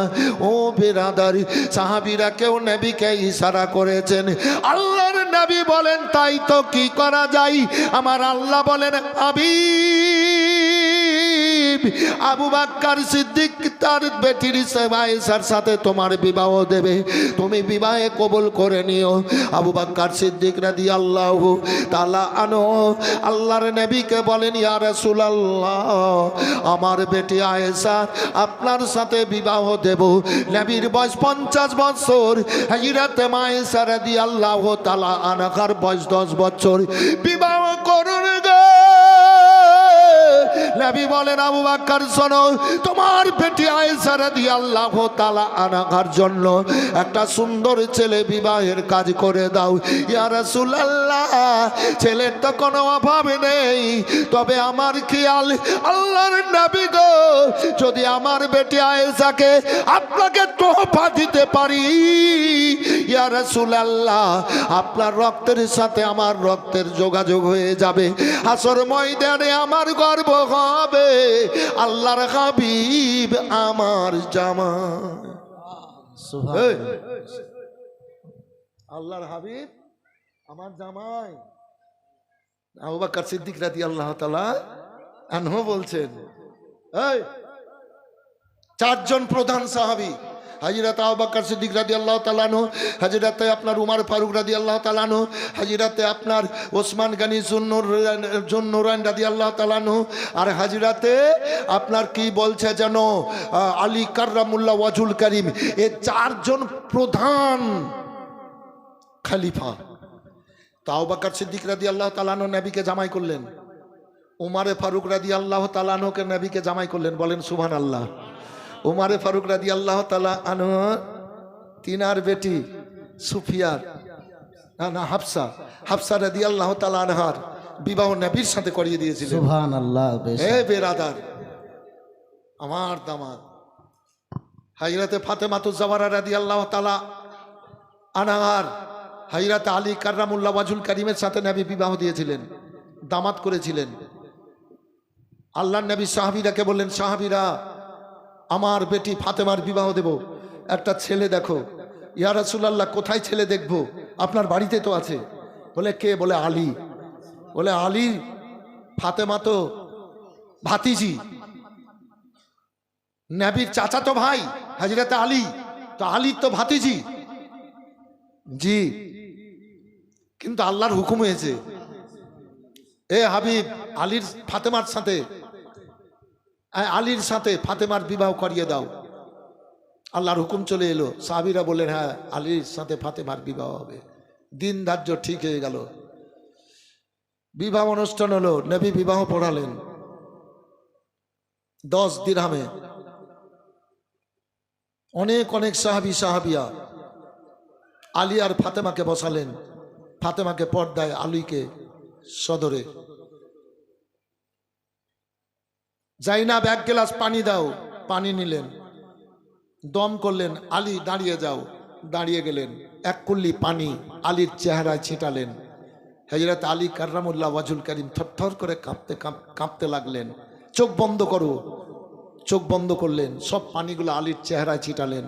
Speaker 1: ও বেরাদার, সাহাবীরা কেউ নবীকে ইশারা করেছেন। আল্লাহর নবী বলেন, তাই তো কি করা যায়? আমার আল্লাহ বলেন, হাবিব হাবিব, আবু বকর সিদ্দিক তার বেটির আয়েশার সাথে তোমার বিবাহ দেবে, তুমি বিবাহে কবুল করে নিও। আবু বকর সিদ্দিক রাদিয়াল্লাহু তাআলা আনহু আল্লাহর নবীকে বলেন, ইয়া রাসূলুল্লাহ, আমার বেটি আয়েশা আপনার সাথে বিবাহ দেব। নবীর বয়স 50 বছর, হযরত আয়েশা রাদিয়াল্লাহু তাআলা আনহার বয়স 10 বছর। বিবাহ করুন গো। নবী বলেন, আবু বকর শোনো, তোমার বেটি আয়েশা রাদিয়াল্লাহু তাআলা আনহার জন্য একটা সুন্দর ছেলে বিবাহের কাজ করে দাও। ইয়া রাসূলুল্লাহ, ছেলের তো কোনো অভাব নেই, তবে আমার খেয়াল আল্লাহর নবী গো, যদি আমার বেটি আয়েশাকে আপনাকে তোহফা দিতে পারি, ইয়া রাসূলুল্লাহ, আপনার রক্তের সাথে আমার রক্তের যোগাযোগ হয়ে যাবে, হাসর ময়দানে আমার গর্ব হবে, আল্লাহর হাবিব আমার জামাই। এই, আল্লাহর হাবিব আমার জামাই। আবু বকর সিদ্দিক রাদিয়াল্লাহু তাআলা আনহু বলছেন, এই চারজন প্রধান সাহাবী, হযরত আবু বকর সিদ্দিক রাদিয়াল্লাহু তাআলা আনহু, হযরত আপনার উমর ফারুক রাদিয়াল্লাহু তাআলা আনহু, হযরত আপনার ওসমান গনি জুন্নুরাইন রাদিয়াল্লাহু তাআলা আনহু, আর হযরতে আপনার কি বলছে যেন আলী কাররামুল্লাহ ওয়াজহুল কারীম। এই চারজন প্রধান খলিফা। তো আবু বকর সিদ্দিক রাদিয়াল্লাহু তাআলা আনহু নবীকে জামাই করলেন, উমর ফারুক রাদিয়াল্লাহু তাআলা আনহুকে নবীকে জামাই করলেন, বলেন সুবহানাল্লাহ। উমর ফারুক রাদিয়াল্লাহু তাআলা আনহু তিনার বেটি সুফিয়া না হাফসা রাদিয়াল্লাহু তাআলা আনহার বিবাহ নবীর সাথে করিয়ে দিয়েছিলেন।
Speaker 2: সুবহানাল্লাহ।
Speaker 1: হে বেরাদার, আমার দামাদ হযরতে ফাতেমাতুজ জাহরা রাদিয়াল্লাহু তাআলা আনহার হযরত আলী কাররামুল্লাহ ওয়াজহুল কারীমের সাথে নবী বিবাহ দিয়েছিলেন, দামাত করেছিলেন। আল্লাহর নবী সাহাবীরাকে বললেন, সাহাবীরা, আমার বেটি ফাতেমার বিবাহ দেব, একটা ছেলে দেখো। ইয়া রাসূলুল্লাহ, কোথায় ছেলে দেখব? আপনার বাড়িতে তো আছে। বলে কে? বলে আলী। বলে আলী? ফাতেমা তো ভাতিজি, নবীর চাচাতো ভাই হযরত আলী, তো আলী তো ভাতিজি। জি, কিন্তু আল্লাহর হুকুম হয়েছে, এ হাবিব, আলীর সাথে ফাতেমার বিবাহ করিয়ে দাও। আল্লাহর হুকুম চলে এলো। সাহাবীরা বললেন, হ্যাঁ, আলীর সাথে ফাতেমার বিবাহ হবে। দিন ধার্য ঠিক হয়ে গেল, বিবাহ অনুষ্ঠান হলো, নবী বিবাহ পড়ালেন 10 দিরহামে। অনেক অনেক সাহাবিয়া আলী আর ফাতেমাকে বসালেন, ফাতেমাকে পর্দায়, আলীকে সদরে। জাইনাব, 1 গ্লাস পানি দাও, পানি নিলেন, দম করলেন, আলী দাঁড়িয়ে যাও, দাঁড়িয়ে গেলেন, 1 কুল্লি পানি আলীর চেহারায় ছিটালেন। হযরত আলী কাররামুল্লাহ ওয়াজহুল কারীম থরথর করে কাঁপতে লাগলেন। চোখ বন্ধ করো, চোখ বন্ধ করলেন, সব পানিগুলো আলীর চেহারায় ছিটালেন।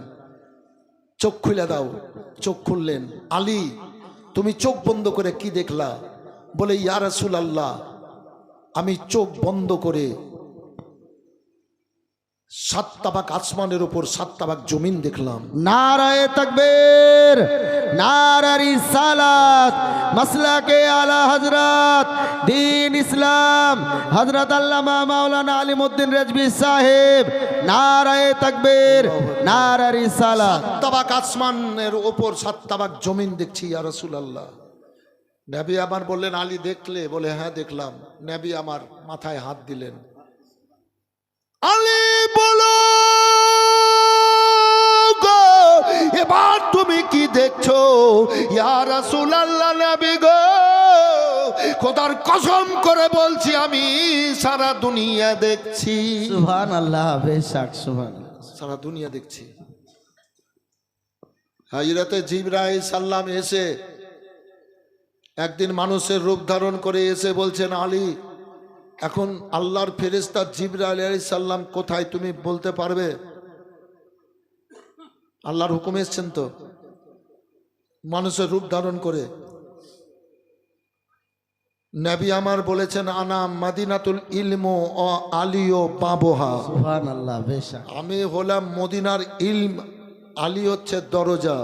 Speaker 1: চোখ খুলে দাও, চোখ খুললেন। আলী, তুমি চোখ বন্ধ করে কি দেখলা? বলে, ইয়া রাসূলুল্লাহ, আমি চোখ বন্ধ করে 7 তাবাক আসমানের উপর 7 তাবাক জমিন দেখলাম।
Speaker 2: নারায়ে তাকবীর, নারায়ে রিসালাত, মাসলাকে আলা হযরত দ্বীন ইসলাম হযরত আল্লামা মাওলানা আলিমউদ্দিন রেজভী সাহেব। নারায়ে তাকবীর, নারায়ে রিসালাত।
Speaker 1: 7 তাবাক আসমানের উপর 7 তাবাক জমিন দেখছি ইয়া রাসূলুল্লাহ। নবী আমার বললেন, আলী দেখলে? বলে, হ্যাঁ দেখলাম। নবী আমার মাথায় হাত দিলেন। আলী বলো গো, এবার তুমি কি দেখছো? ইয়া রাসূলুল্লাহ, নবী গো, খোদার কসম করে বলছি, আমি সারা দুনিয়া দেখছি।
Speaker 2: সুবহানাল্লাহ, বেশক সুবহানাল্লাহ,
Speaker 1: সারা দুনিয়া দেখছি। হযরতে জিবরাইল সাল্লাম এসে একদিন মানুষের রূপ ধারণ করে এসে বলছেন, আলী, এখন আল্লাহর ফেরেশতা জিবরাইল আলাইহিস সালাম কোথায় তুমি বলতে পারবে? আল্লাহর হুকুম এসেছেন তো, মানুষের রূপ ধারণ করে। নবী আমার বলেছেন আনা মাদিনাতুল ইলম ও আলিও বাবহা,
Speaker 2: সুবহানাল্লাহ বেশক।
Speaker 1: আমি হলাম মদিনার ইলম, আলী হচ্ছে দরজা।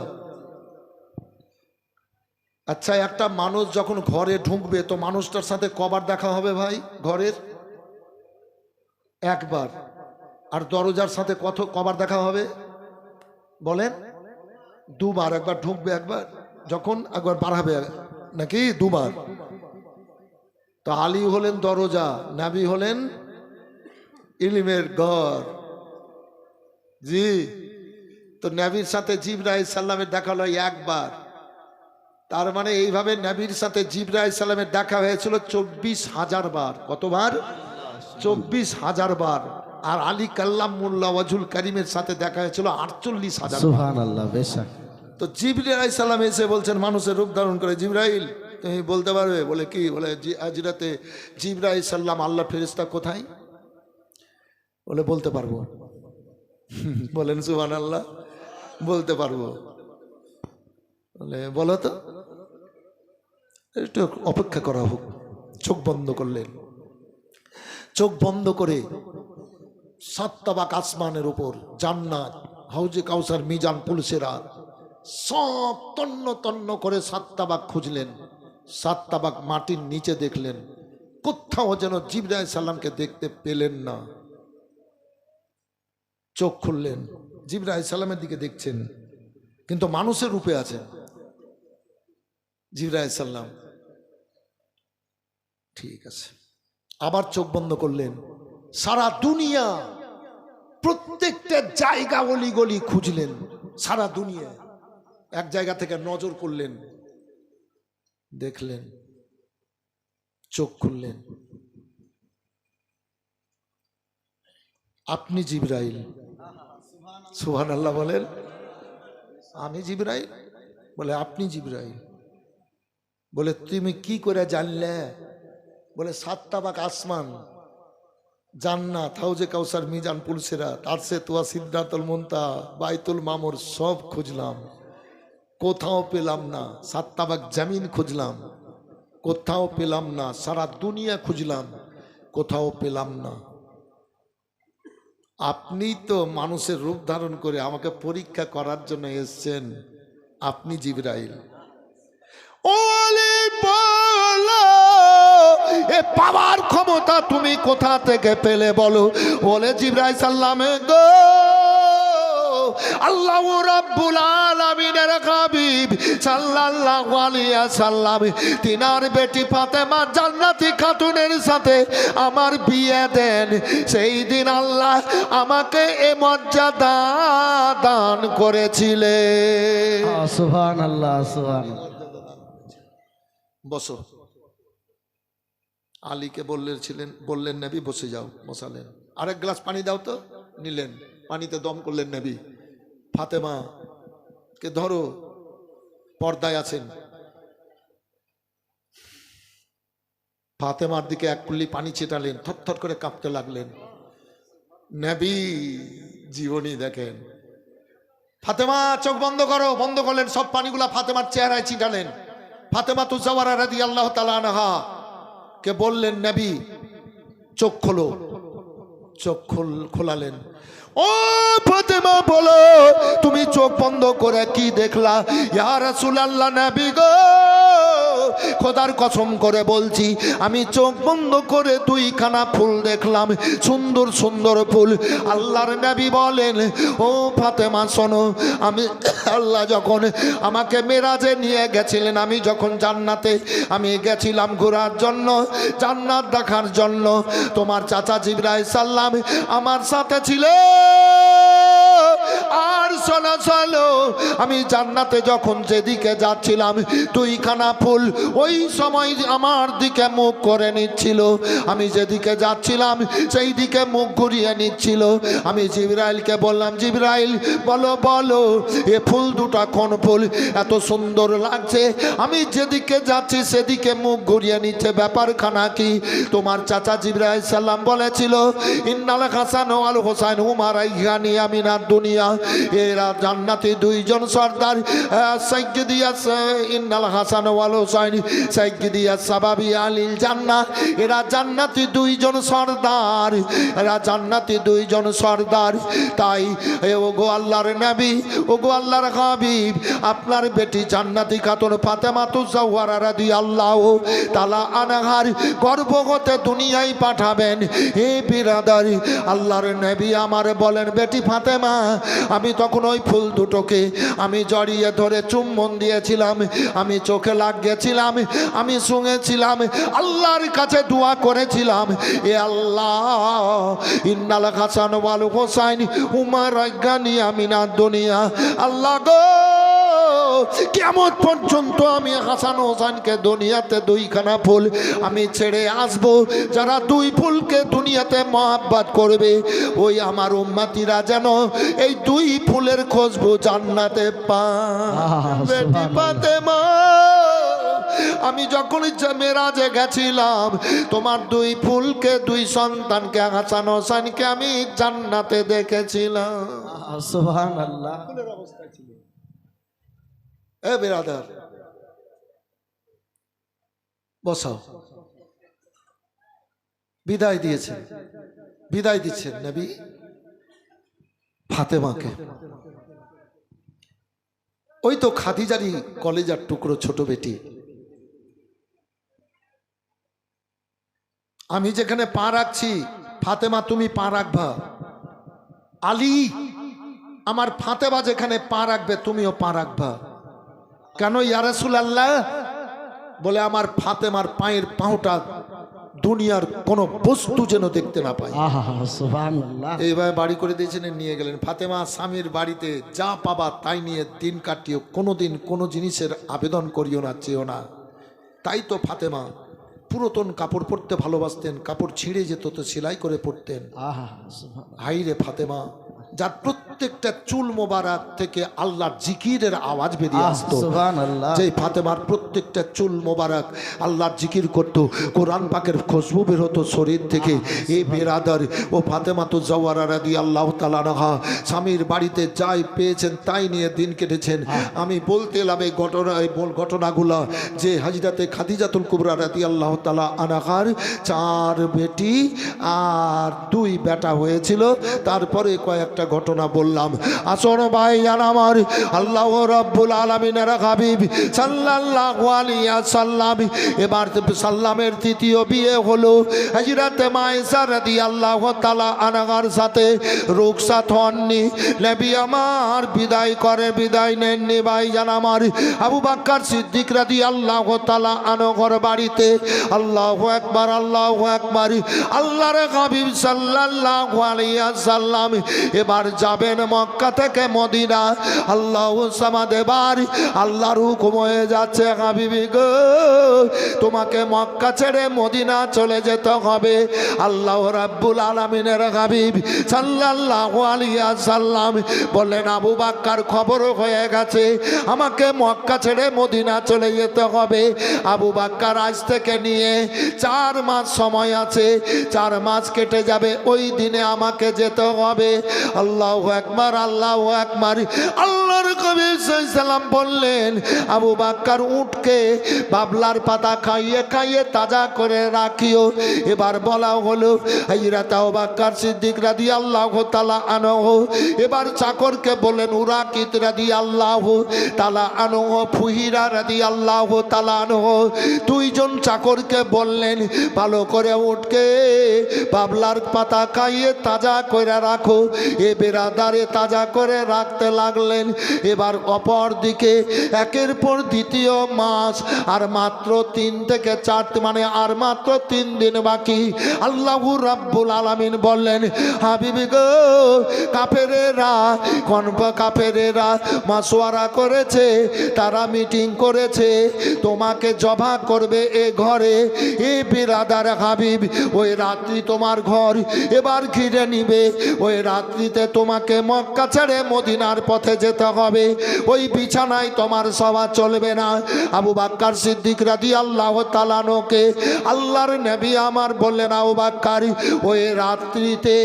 Speaker 1: আচ্ছা, একটা মানুষ যখন ঘরে ঢুকবে তো মানুষটার সাথে কবার দেখা হবে ভাই? ঘরের একবার। আর দরজার সাথে কবার দেখা হবে বলেন? দুবার। একবার ঢুকবে, একবার যখন একবার বাড়াবে, নাকি দুবার? তো আলী হলেন দরজা, নবী হলেন ইলমের ঘর। জি, তো নবীর সাথে জিবরাইল সাল্লামের দেখা হলো একবার। তার মানে এইভাবে নবীর সাথে জিবরাইল সাল্লামের দেখা হয়েছিল 24,000 বার। কতবার? 24,000 বার। আর আলী কাল্লামুল্লাহ ওয়াজুল করিমের সাথে দেখা হয়েছিল 48,000 বার।
Speaker 2: সুবহানাল্লাহ বেশক।
Speaker 1: তো জিবরাইল সাল্লাম এসে বলছেন মানুষের রূপ ধারণ করে, জিবরাইল তুমি বলতে পারবে? বলে কি? বলে হাজরাতে জিবরাইল সাল্লাম আল্লাহ ফেরেশতা কোথায়? বলে বলতে পারবো। বলেন সুবহানাল্লাহ, বলতে পারবো। বলে বলো তো, একটু অপেক্ষা করা হোক। চোখ বন্ধ করলেন। চোখ বন্ধ করে 7 তাবাক আসমানের উপর জান্নাত, হাউজে কাউসার, মিজান, পুলসিরাত সব তন্ন তন্ন করে 7 তাবাক খুঁজলেন। 7 তাবাক মাটির নিচে দেখলেন, কোথাও যেন জিবরাইল সাল্লামকে দেখতে পেলেন না। চোখ খুললেন, জিবরাইল সাল্লামের দিকে দেখছেন, কিন্তু মানুষের রূপে আছেন জিবরাইল সাল্লাম। ঠিক আছে, আবার চোখ বন্ধ করলেন। সারা দুনিয়া, প্রত্যেকটা জায়গা, অলিগলি খুঁজলেন সারা দুনিয়া। এক জায়গা থেকে নজর করলেন, দেখলেন, চোখ খুললেন, আপনি জিবরাইল। সুবহানাল্লাহ বলেন। আমি জিবরাইল? বলে আপনি জিবরাইল। বলে তুমি কি করে জানলে? বলে 7 তাবাক আসমান, জান্নাত, হাউজে কাউসার, মিজান, পুলসিরাত, আরশে তুয়া, সিদরাতুল মুনতাহা, বাইতুল মামুর সব খুঁজলাম, কোথাও পেলাম না। 7 তাবাক জমিন খুঁজলাম, কোথাও পেলাম না। সারা দুনিয়া খুঁজলাম, কোথাও পেলাম না। আপনি তো মানুষের রূপ ধারণ করে আমাকে পরীক্ষা করার জন্য এসেছেন, আপনি জিবরাইল। ওলি বলো, এ পাওয়ার ক্ষমতা তুমি কোথা থেকে পেলে বলো? বলে জিবরাইল সাল্লামে গো, আল্লাহ রাব্বুল আলামিনের হাবিব সাল্লাল্লাহু আলাইহি ওয়াসাল্লাম তিনার বেটি ফাতেমা জান্নাতি খাতুনের সাথে আমার বিয়ে দেন। সেই দিন আল্লাহ আমাকে এ মর্যাদা দান করেছিলেন।
Speaker 2: সুবহানাল্লাহ সুবহানাল্লাহ।
Speaker 1: বসো। আলীকে বললেন নবী বসে যাও, বসালেন। আরেক গ্লাস পানি দাও তো, নিলেন, পানিতে দম করলেন নবী। ফাতেমা কে ধরো, পর্দায় আছেন। ফাতেমার দিকে এক কুল্লি পানি ছেটালেন, থরথর করে কাঁপতে লাগলেন। নবী জীবনী দেখেন। ফাতেমা চোখ বন্ধ করো, বন্ধ করলেন। সব পানিগুলা ফাতেমার চেহারায় ছিটালেন। ফাতেমা তুজাওয়ারা রাদিয়াল্লাহু তাআলা আনহা কে বললেন নবী চোখ খোলো। চোখ খোলালেন। ও ফাতেমা বলো, তুমি চোখ বন্ধ করে কি দেখলা? ইয়া রাসূলুল্লাহ, নবী গো, খোদার কসম করে বলছি, আমি চোখ বন্ধ করে 2খানা ফুল দেখলাম, সুন্দর সুন্দর ফুল। আল্লাহর নবী বলেন, ও ফাতেমা শোনো, আমি আল্লাহ যখন আমাকে মেরাজে নিয়ে গেছিলেন, আমি যখন জান্নাতে আমি গেছিলাম ঘোরার জন্য, জান্নাত দেখার জন্য, তোমার চাচা জিবরাইল সাল্লাম আমার সাথে ছিল। আর শোনো শোনো, আমি জান্নাতে যখন যেদিকে যাচ্ছিলাম 2খানা ফুল ওই সময় আমার দিকে মুখ করে নিচ্ছিল। আমি যেদিকে যাচ্ছিলাম সেই দিকে মুখ ঘুরিয়ে নিচ্ছিল। আমি জিবরাইলকে বললাম, জিবরাইল বলো বলো, এ ফুল দুটা কোন ফুল? এত সুন্দর লাগছে, আমি যেদিকে যাচ্ছি সেদিকে মুখ ঘুরিয়ে নিচ্ছে, ব্যাপারখানা কি? তোমার চাচা জিবরাইল সাল্লাম বলেছিল, ইন্নাল হাসান ওয়াল হুসাইন হুমা রাইহানি আমিনাদ দুনিয়া। এ বেরা জান্নাতি দুইজন সর্দার সাইয়্যিদিয়া ইন্নাল হাসান ওয়াল হুসাইন সাইয়্যিদিয়া সাবাবি আলিল জান্নাহ, এরা জান্নাতি দুইজন সর্দার, এরা জান্নাতি দুইজন সর্দার। তাই ওগো আল্লাহর নবী, ওগো আল্লাহর হাবিব, আপনার বেটি জান্নাতি খাতুন ফাতেমাতুজ জাহরা রাদিয়াল্লাহু তাআলা আনহার গর্ভ হতে দুনিয়ায় পাঠাবেন। হে বিরাদার, আল্লাহর নবী আমার বলেন, বেটি ফাতেমা, আমি তখন ওই ফুল দুটোকে আমি জড়িয়ে ধরে চুম্বন দিয়েছিলাম, আমি চোখে লাগিয়েছিলাম, আমি শুনেছিলাম, আল্লাহর কাছে দোয়া করেছিলাম, এ আল্লাহ ইন্নাল হাসান ওয়াল হুসাইন উমা রাজ্ঞানি আমিনা দুনিয়া, আল্লাহ গো কিয়ামত পর্যন্ত আমি হাসান হোসেনকে দুনিয়াতে দুইখানা ফুল আমি ছেড়ে আসব, যারা দুই ফুলকে দুনিয়াতে মহব্বত করবে ওই আমার উম্মতিরা যেন এই দুই ফুলের খুশবু জান্নাতে পায়। বেটি ফাতেমা, আমি যখন মেরাজে গেছিলাম তোমার দুই ফুলকে, দুই সন্তানকে হাসান হোসেনকে আমি জান্নাতে দেখেছিলাম।
Speaker 2: সুবহানাল্লাহ।
Speaker 1: এ বিরাদার বসাও। বিদায় দিয়েছেন, বিদায় দিচ্ছেন নবী ফাতেমাকে। ওই তো খাদিজারি কলেজার টুকরো ছোট বেটি। আমি যেখানে পা রাখছি ফাতেমা তুমি পা রাখবা, আলী আমার ফাতেমা যেখানে পা রাখবে তুমিও পা রাখবা। কেন ইয়া রাসূলুল্লাহ? বলে আমার ফাতেমার পায়ের পাঁওটা দুনিয়ার কোন বস্তু যেন দেখতে না পায়।
Speaker 2: সুবহানাল্লাহ।
Speaker 1: এইভাবে বাড়ি করে দিয়েছেন, নিয়ে গেলেন। ফাতেমা স্বামীর বাড়িতে যা পাবা তাই নিয়ে দিন কাটিও, কোনোদিন কোনো জিনিসের আবেদন করিও না, চেয়েও না। তাই তো ফাতেমা পুরাতন কাপড় পরতে ভালোবাসতেন, কাপড় ছিঁড়ে যেত তো সেলাই করে পরতেন। হাই রে ফাতেমা, যার প্রত্যেকটা চুল মোবারক থেকে আল্লাহর জিকিরের আওয়াজ বেরিয়ে আসতো। যে ফাতেমার প্রত্যেকটা চুল মোবারক আল্লাহর জিকির করত, কোরআন পাকের খুশবু বের হতো শরীর থেকে। এই বেরাদার ও ফাতেমা তো জাওয়ারা রাদিয়াল্লাহু তাআলা আনহা স্বামীর বাড়িতে যাই পেয়েছেন তাই নিয়ে দিন কেটেছেন। আমি বলতে এলাম এই ঘটনাগুলো যে হযরতে খাদিজাতুল কুবরা রাদিয়াল্লাহু তাআলা আনহার 4 বেটি আর 2 বেটা হয়েছিল। তারপরে কয়েকটা ঘটনা বললাম। আসর ভাই আমার আল্লাহ রাব্বুল আলামিনের হাবিব সাল্লাল্লাহু আলাইহি ওয়াসাল্লাম এবার সাল্লামের তৃতীয় বিয়ে হলো হযরতে মায়েশা রাদিয়াল্লাহু তাআলা আনহার সাথে রুখসাত হননি। নবী আমার বিদায় করে বিদায় নেননি ভাইজান আমার। আবু বকর সিদ্দিক রাদিয়াল্লাহু তাআলা আনহর বাড়িতে আল্লাহু আকবার আল্লাহু আকবার আল্লাহর হাবিব সাল্লাল্লাহু আলাইহি ওয়াসাল্লাম এবার যাবেন মক্কা থেকে মদিনা। আল্লাহু সামাদ, এবার আল্লাহর হুকুম হয়ে যাচ্ছে, হাবিবি গো তোমাকে মক্কা ছেড়ে মদিনা চলে যেতে হবে। আল্লাহ রাব্বুল আলামিনের হাবিব সাল্লাল্লাহু আলাইহি ওয়াসাল্লাম বললেন, আবু বকর খবর হয়ে গেছে, আমাকে মক্কা ছেড়ে মদিনা চলে যেতে হবে। আবু বকর আজ থেকে নিয়ে 4 মাস সময় আছে, 4 মাস কেটে যাবে, ওই দিনে আমাকে যেতে হবে। আল্লাহু আকবার আল্লাহু আকবার। আল্লাহর নবী সাল্লাল্লাহু বললেন, আবু বকর উটকে বাবলার পাতা খাইয়ে খাইয়ে তাজা করে রাখিও। এবার বলা হলো হযরত আবু বকর সিদ্দিক রাদিয়াল্লাহু তাআলা আনহু এবার চাকরকে বলেন, উরাকিত রাদিয়াল্লাহু তাআলা আনহু, ফুহিরা রাদিয়াল্লাহু তাআলা আনহু, 2 জন চাকরকে বললেন ভালো করে উটকে বাবলার পাতা খাইয়ে তাজা করে রাখো। এ বেরাদারে তাজা করে রাখতে লাগলেন। এবার অপর দিকে একের পর দ্বিতীয় মাস, আর মাত্র 3 থেকে 4 মানে আর মাত্র 3 দিন বাকি। আল্লাহু রাব্বুল আলামিন বললেন, হাবিবি গো কাফেরেরা কাফেরেরা মাসওয়ারা করেছে, তারা মিটিং করেছে, তোমাকে জবা করবে এ ঘরে। এ বিরাদার হাবিব, ওই রাত্রি তোমার ঘর এবার ঘিরে নিবে, ওই রাত্রিতে তোমাকে মক্কা ছেড়ে মদিনার পথে যেতে হবে, ওই বিছানায় তোমার শোয়া চলবে না। আবু বকর সিদ্দিক রাদিয়াল্লাহু তাআলা আনহুকে আল্লাহর নবী আমার বললেন, আবু বকর ওই রাত্রিতে,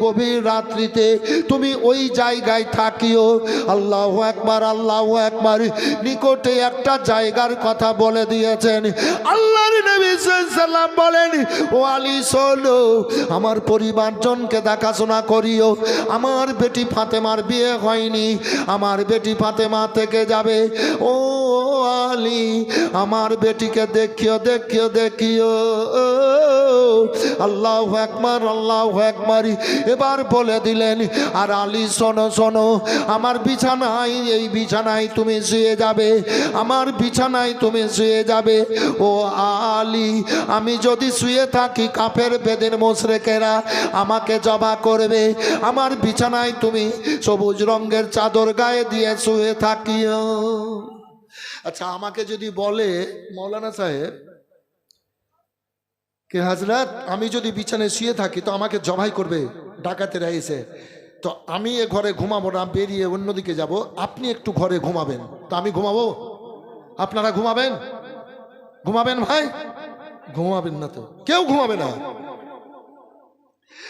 Speaker 1: গভীর রাত্রিতে তুমি ওই জায়গায় থাকিও। আল্লাহু আকবার, আল্লাহু আকবার। নিকটে একটা জায়গার কথা বলে দিয়েছেন। আল্লাহর নবী সাল্লাল্লাহু আলাইহি সাল্লাম বলেন, ও আলী শোনো, আমার পরিবারজনকে দেখাশোনা করিও। আমার বেটি ফাতেমার বিয়ে হয়নি, আমার বেটি ফাতেমা থেকে যাবে। ও আলী, আমার বেটিকে দেখিও, দেখিও, দেখিও। আল্লাহু আকবার, আল্লাহু আকবার। এবার বলে দিলেন, আর আলী শোনো, শোনো, আমার বিছানায়, এই বিছানায় তুমি শুয়ে যাবে, আমার বিছানায় তুমি শুয়ে যাবে। ও আলী, আমি যদি শুয়ে থাকি কাফের বেদের মুশরিকেরা আমাকে জবা করবে। আমার বিছানায় তুমি সবুজ রঙের চাদর গায়ে দিয়ে শুয়ে থাকিও। আচ্ছা, আমাকে যদি বলে মৌলানা সাহেব কে হযরত, আমি যদি বিছানায় শুয়ে থাকি তো আমাকে জবাই করবে ডাকাতেরা এসে, তো আমি এ ঘরে ঘুমাবো না, বেরিয়ে অন্যদিকে যাব, আপনি একটু ঘরে ঘুমাবেন, তো আমি ঘুমাবো? আপনারা ঘুমাবেন? ঘুমাবেন ভাই? ঘুমাবেন না তো, কেউ ঘুমাবে না।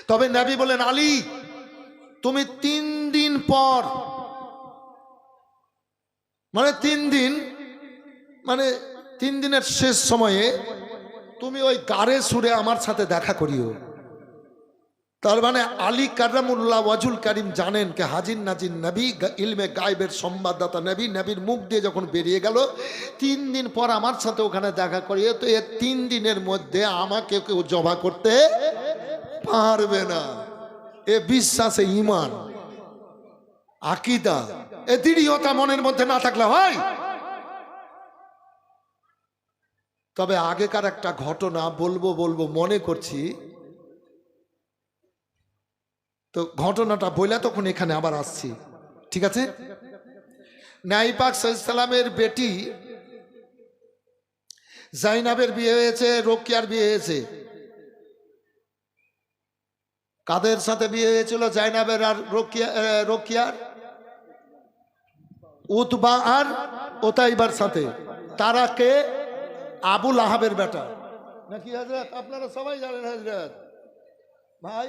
Speaker 1: তবে নবী বলেন, আলী তুমি 3 দিন পর, মানে 3 দিন, মানে 3 দিনের শেষ সময়ে তুমি ওই গারে সুরে আমার সাথে দেখা করিও। তার মানে আলী কাররামুল্লাহ ওয়াজুল কারিম জানেন কে হাজির নাজির নবী, ইলমে গায়েবের সংবাদদাতা নবী, নবীর মুখ দিয়ে যখন বেরিয়ে গেল 3 দিন পর আমার সাথে ওখানে দেখা করিয়ে, তো এই 3 দিনের মধ্যে আমাকে কেউ জবা করতে পারবে না। এ বিশ্বাসে ঈমান, আকীদা, এ দৃঢ়তা মনের মধ্যে না থাকলে হয়। তবে আগেকার একটা ঘটনা বলবো মনে করছি, তো ঘটনাটা বইলা তখন এখানে আবার আসছি, ঠিক আছে? নবী পাক সাল্লাল্লাহু আলাইহি সাল্লামের বেটি জাইনাবের বিয়ে হয়েছে, রোকিয়ার বিয়ে হয়েছে। কাদের সাথে বিয়ে হয়েছিল জাইনাবের আর রোকিয়ার? উতবা আর ওতাইবার সাথে। তারা কে? আবু লাহাবের বেটা নাকি হযরত? আপনারা সবাই জানেন হযরত ভাই,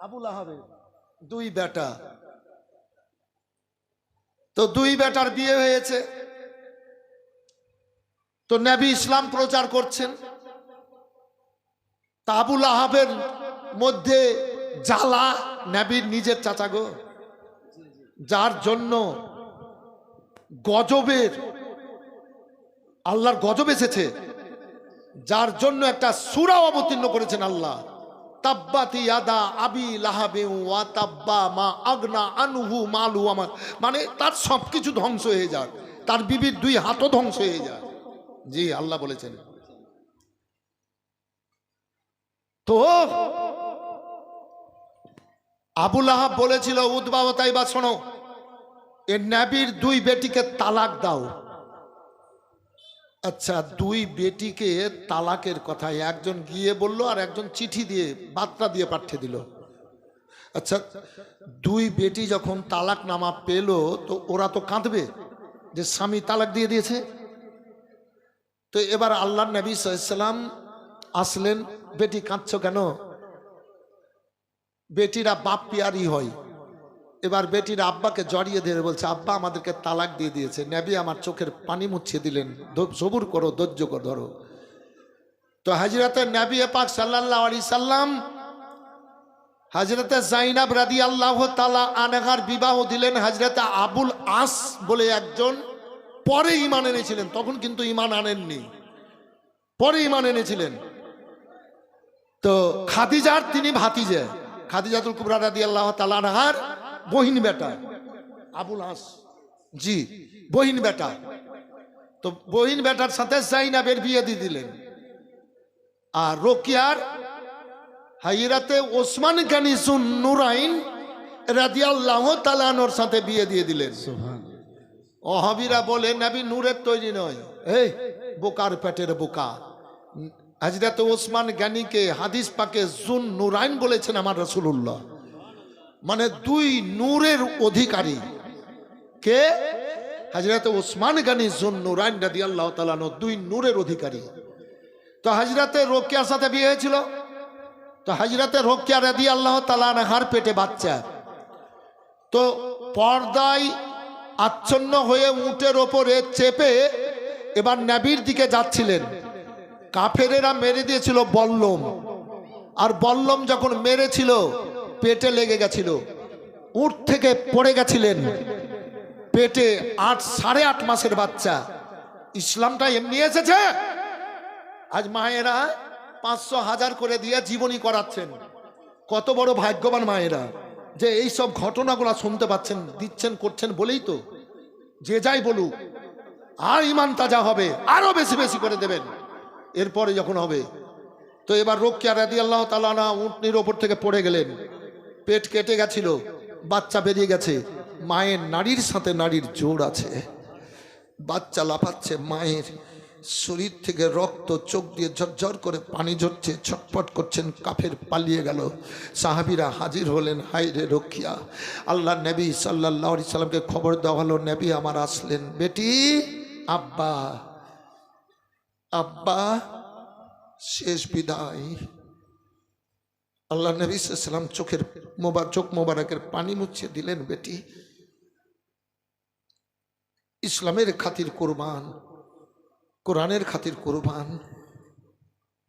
Speaker 1: আবু লাহাবের 2 বেটা। তো 2 বেটার বিয়ে হয়েছে। তো নবী ইসলাম প্রচার করছেন, তা আবু লাহাবের মধ্যে জ্বালা, নবীর নিজের চাচা গো, যার জন্য গজবের, আল্লাহর গজব এসেছে, যার জন্য একটা সূরা অবতীর্ণ করেছেন আল্লাহ, তাব্বাতি ইয়াদা আবি লাহাবি ওয়া তাব্বা মা আগনা আনহু মালু, আমার মানে তার সবকিছু ধ্বংস হয়ে যায়, তার বিবির 2 হাতও ধ্বংস হয়ে যায়। জি, আল্লাহ বলেছেন। তো আবু লাহাব বলেছিল, উতবা ও তাইবা শোনো, এ নবীর 2 বেটিকে তালাক দাও। আচ্ছা, 2 বেটিকে তালাকের কথা একজন গিয়ে বলল, আর একজন চিঠি দিয়ে বার্তা দিয়ে পাঠিয়ে দিল। আচ্ছা, 2 বেটি যখন তালাক নামা পেল, তো ওরা তো কাঁদবে যে স্বামী তালাক দিয়ে দিয়েছে। তো এবার আল্লাহর নবী সাল্লাল্লাহু আলাইহি সাল্লাম আসলেন, বেটি কাঁদছো কেন? বেটিরা বাপ পিয়ারি হয়। এবার বেটির আব্বাকে জড়িয়ে ধরে বলছে, আব্বা আমাদেরকে তালাক দিয়ে দিয়েছে। নবী আমার চোখের পানি মুছিয়ে দিলেন, সবুর করো, ধৈর্য ধরো। তো হযরতে নবী পাক সাল্লাল্লাহু আলাইহি সাল্লাম হযরতে জাইনাব রাদিয়াল্লাহু তাআলা আনহার বিবাহ দিলেন হযরতে আবুল আস বলে একজন, পরে ঈমান এনেছিলেন, তখন কিন্তু ঈমান আনেননি, পরে ঈমান এনেছিলেন। তো খাদিজার তিনি ভাতিজা, খাদিজাতুল কুবরা রাদিয়াল্লাহু তাআলা আনহার বহিন বেটা আবুল আস, জি বহিন বেটা। তো বহিন বেটার সাথে জাইনাবের বিয়ে দিয়ে দিলেন। আর রোকিয়ার হযরতে ওসমান গনি যুন নুরাইন রাদিয়াল্লাহু তাআলা আনহুর সাথে বিয়ে দিয়ে দিলেন। সুবহানাল্লাহ। ওহাবীরা বলে নবী নূরের তৈরি নয়, এই বোকার পেটের বোকা। হযরতে ওসমান গনিকে হাদিস পাকে যুন নুরাইন বলেছেন আমার রাসূলুল্লাহ, মানে 2 নূরের অধিকারী। কে? হযরত ওসমান গনি যুন্নুরাইন রাদিয়াল্লাহু তাআলা আনহু, দুই নূরের অধিকারী। তো হযরতে রোকেয়ার সাথে বিয়ে হয়েছিল। তো হযরতে রোকেয়া রাদিয়াল্লাহু তাআলা আনহার পেটে বাচ্চা। তো পর্দায় আচ্ছন্ন হয়ে উটের ওপরে চেপে এবার নবীর দিকে যাচ্ছিলেন। কাফেরেরা মেরে দিয়েছিল বল্লম, আর বল্লম যখন মেরেছিল পেটে লেগে গেছিল। উট থেকে পড়ে গেছিলেন, পেটে 8.5 মাসের বাচ্চা। ইসলামটা এমনি এসেছে। আজ মায়েরা 500,000 করে দিয়ে জীবনী করাচ্ছেন। কত বড় ভাগ্যবান মায়েরা যে এই সব ঘটনাগুলো শুনতে পাচ্ছেন, দিচ্ছেন, করছেন বলেই তো। যে যাই বলুক, আর ইমান তাজা হবে, আরো বেশি বেশি করে দেবেন এরপরে যখন হবে। তো এবার রোকেয়া রাদিয়াল্লাহু তাআলা আনহা উটনির ওপর থেকে পড়ে গেলেন। পেট কেটে গেছিল, বাচ্চা বেরিয়ে গেছে। মায়ের নাড়ির সাথে নাড়ির জোর আছে, বাচ্চা লাফাচ্ছে, মায়ের শরীর থেকে রক্ত চোখ দিয়ে ঝরঝর করে পানি ঝরছে, ছটফট করছেন। কাফের পালিয়ে গেল। সাহাবীরা হাজির হলেন। হায় রে রোকেয়া! আল্লাহ নবী সাল্লাল্লাহু আলাইহি সাল্লামকে খবর দেওয়া হলো, নবী আমার আসলেন। বেটি, আব্বা, আব্বা, শেষ বিদায়। আল্লাহ নবী সাল্লাল্লাহু আলাইহি সাল্লাম চোখ মোবারকের পানি মুছিয়ে দিলেন। বেটি, ইসলামের খাতির কুরবান, কোরআনের খাতির কুরবান।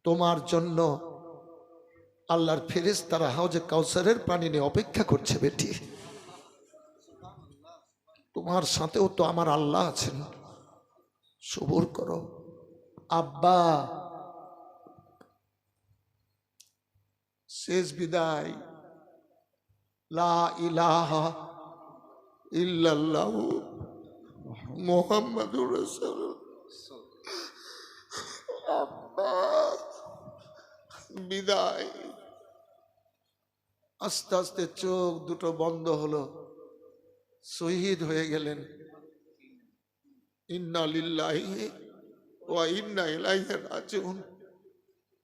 Speaker 1: তোমার জন্য আল্লাহর ফেরেশতারা হাউজে কাউসারের পানি নিয়ে অপেক্ষা করছে। বেটি, তোমার সাথেও তো আমার আল্লাহ আছেন, সবুর করো। আব্বা, শেষ বিদায়। লা ইলাহা ইল্লাল্লাহু মুহাম্মাদুর রাসূলুল্লাহ। আব্বা, বিদায়। আস্তে আস্তে চোখ দুটো বন্ধ হলো, শহীদ হয়ে গেলেন। ইন্না লিল্লাহি ওয়া ইন্না ইলাইহি রাজিউন।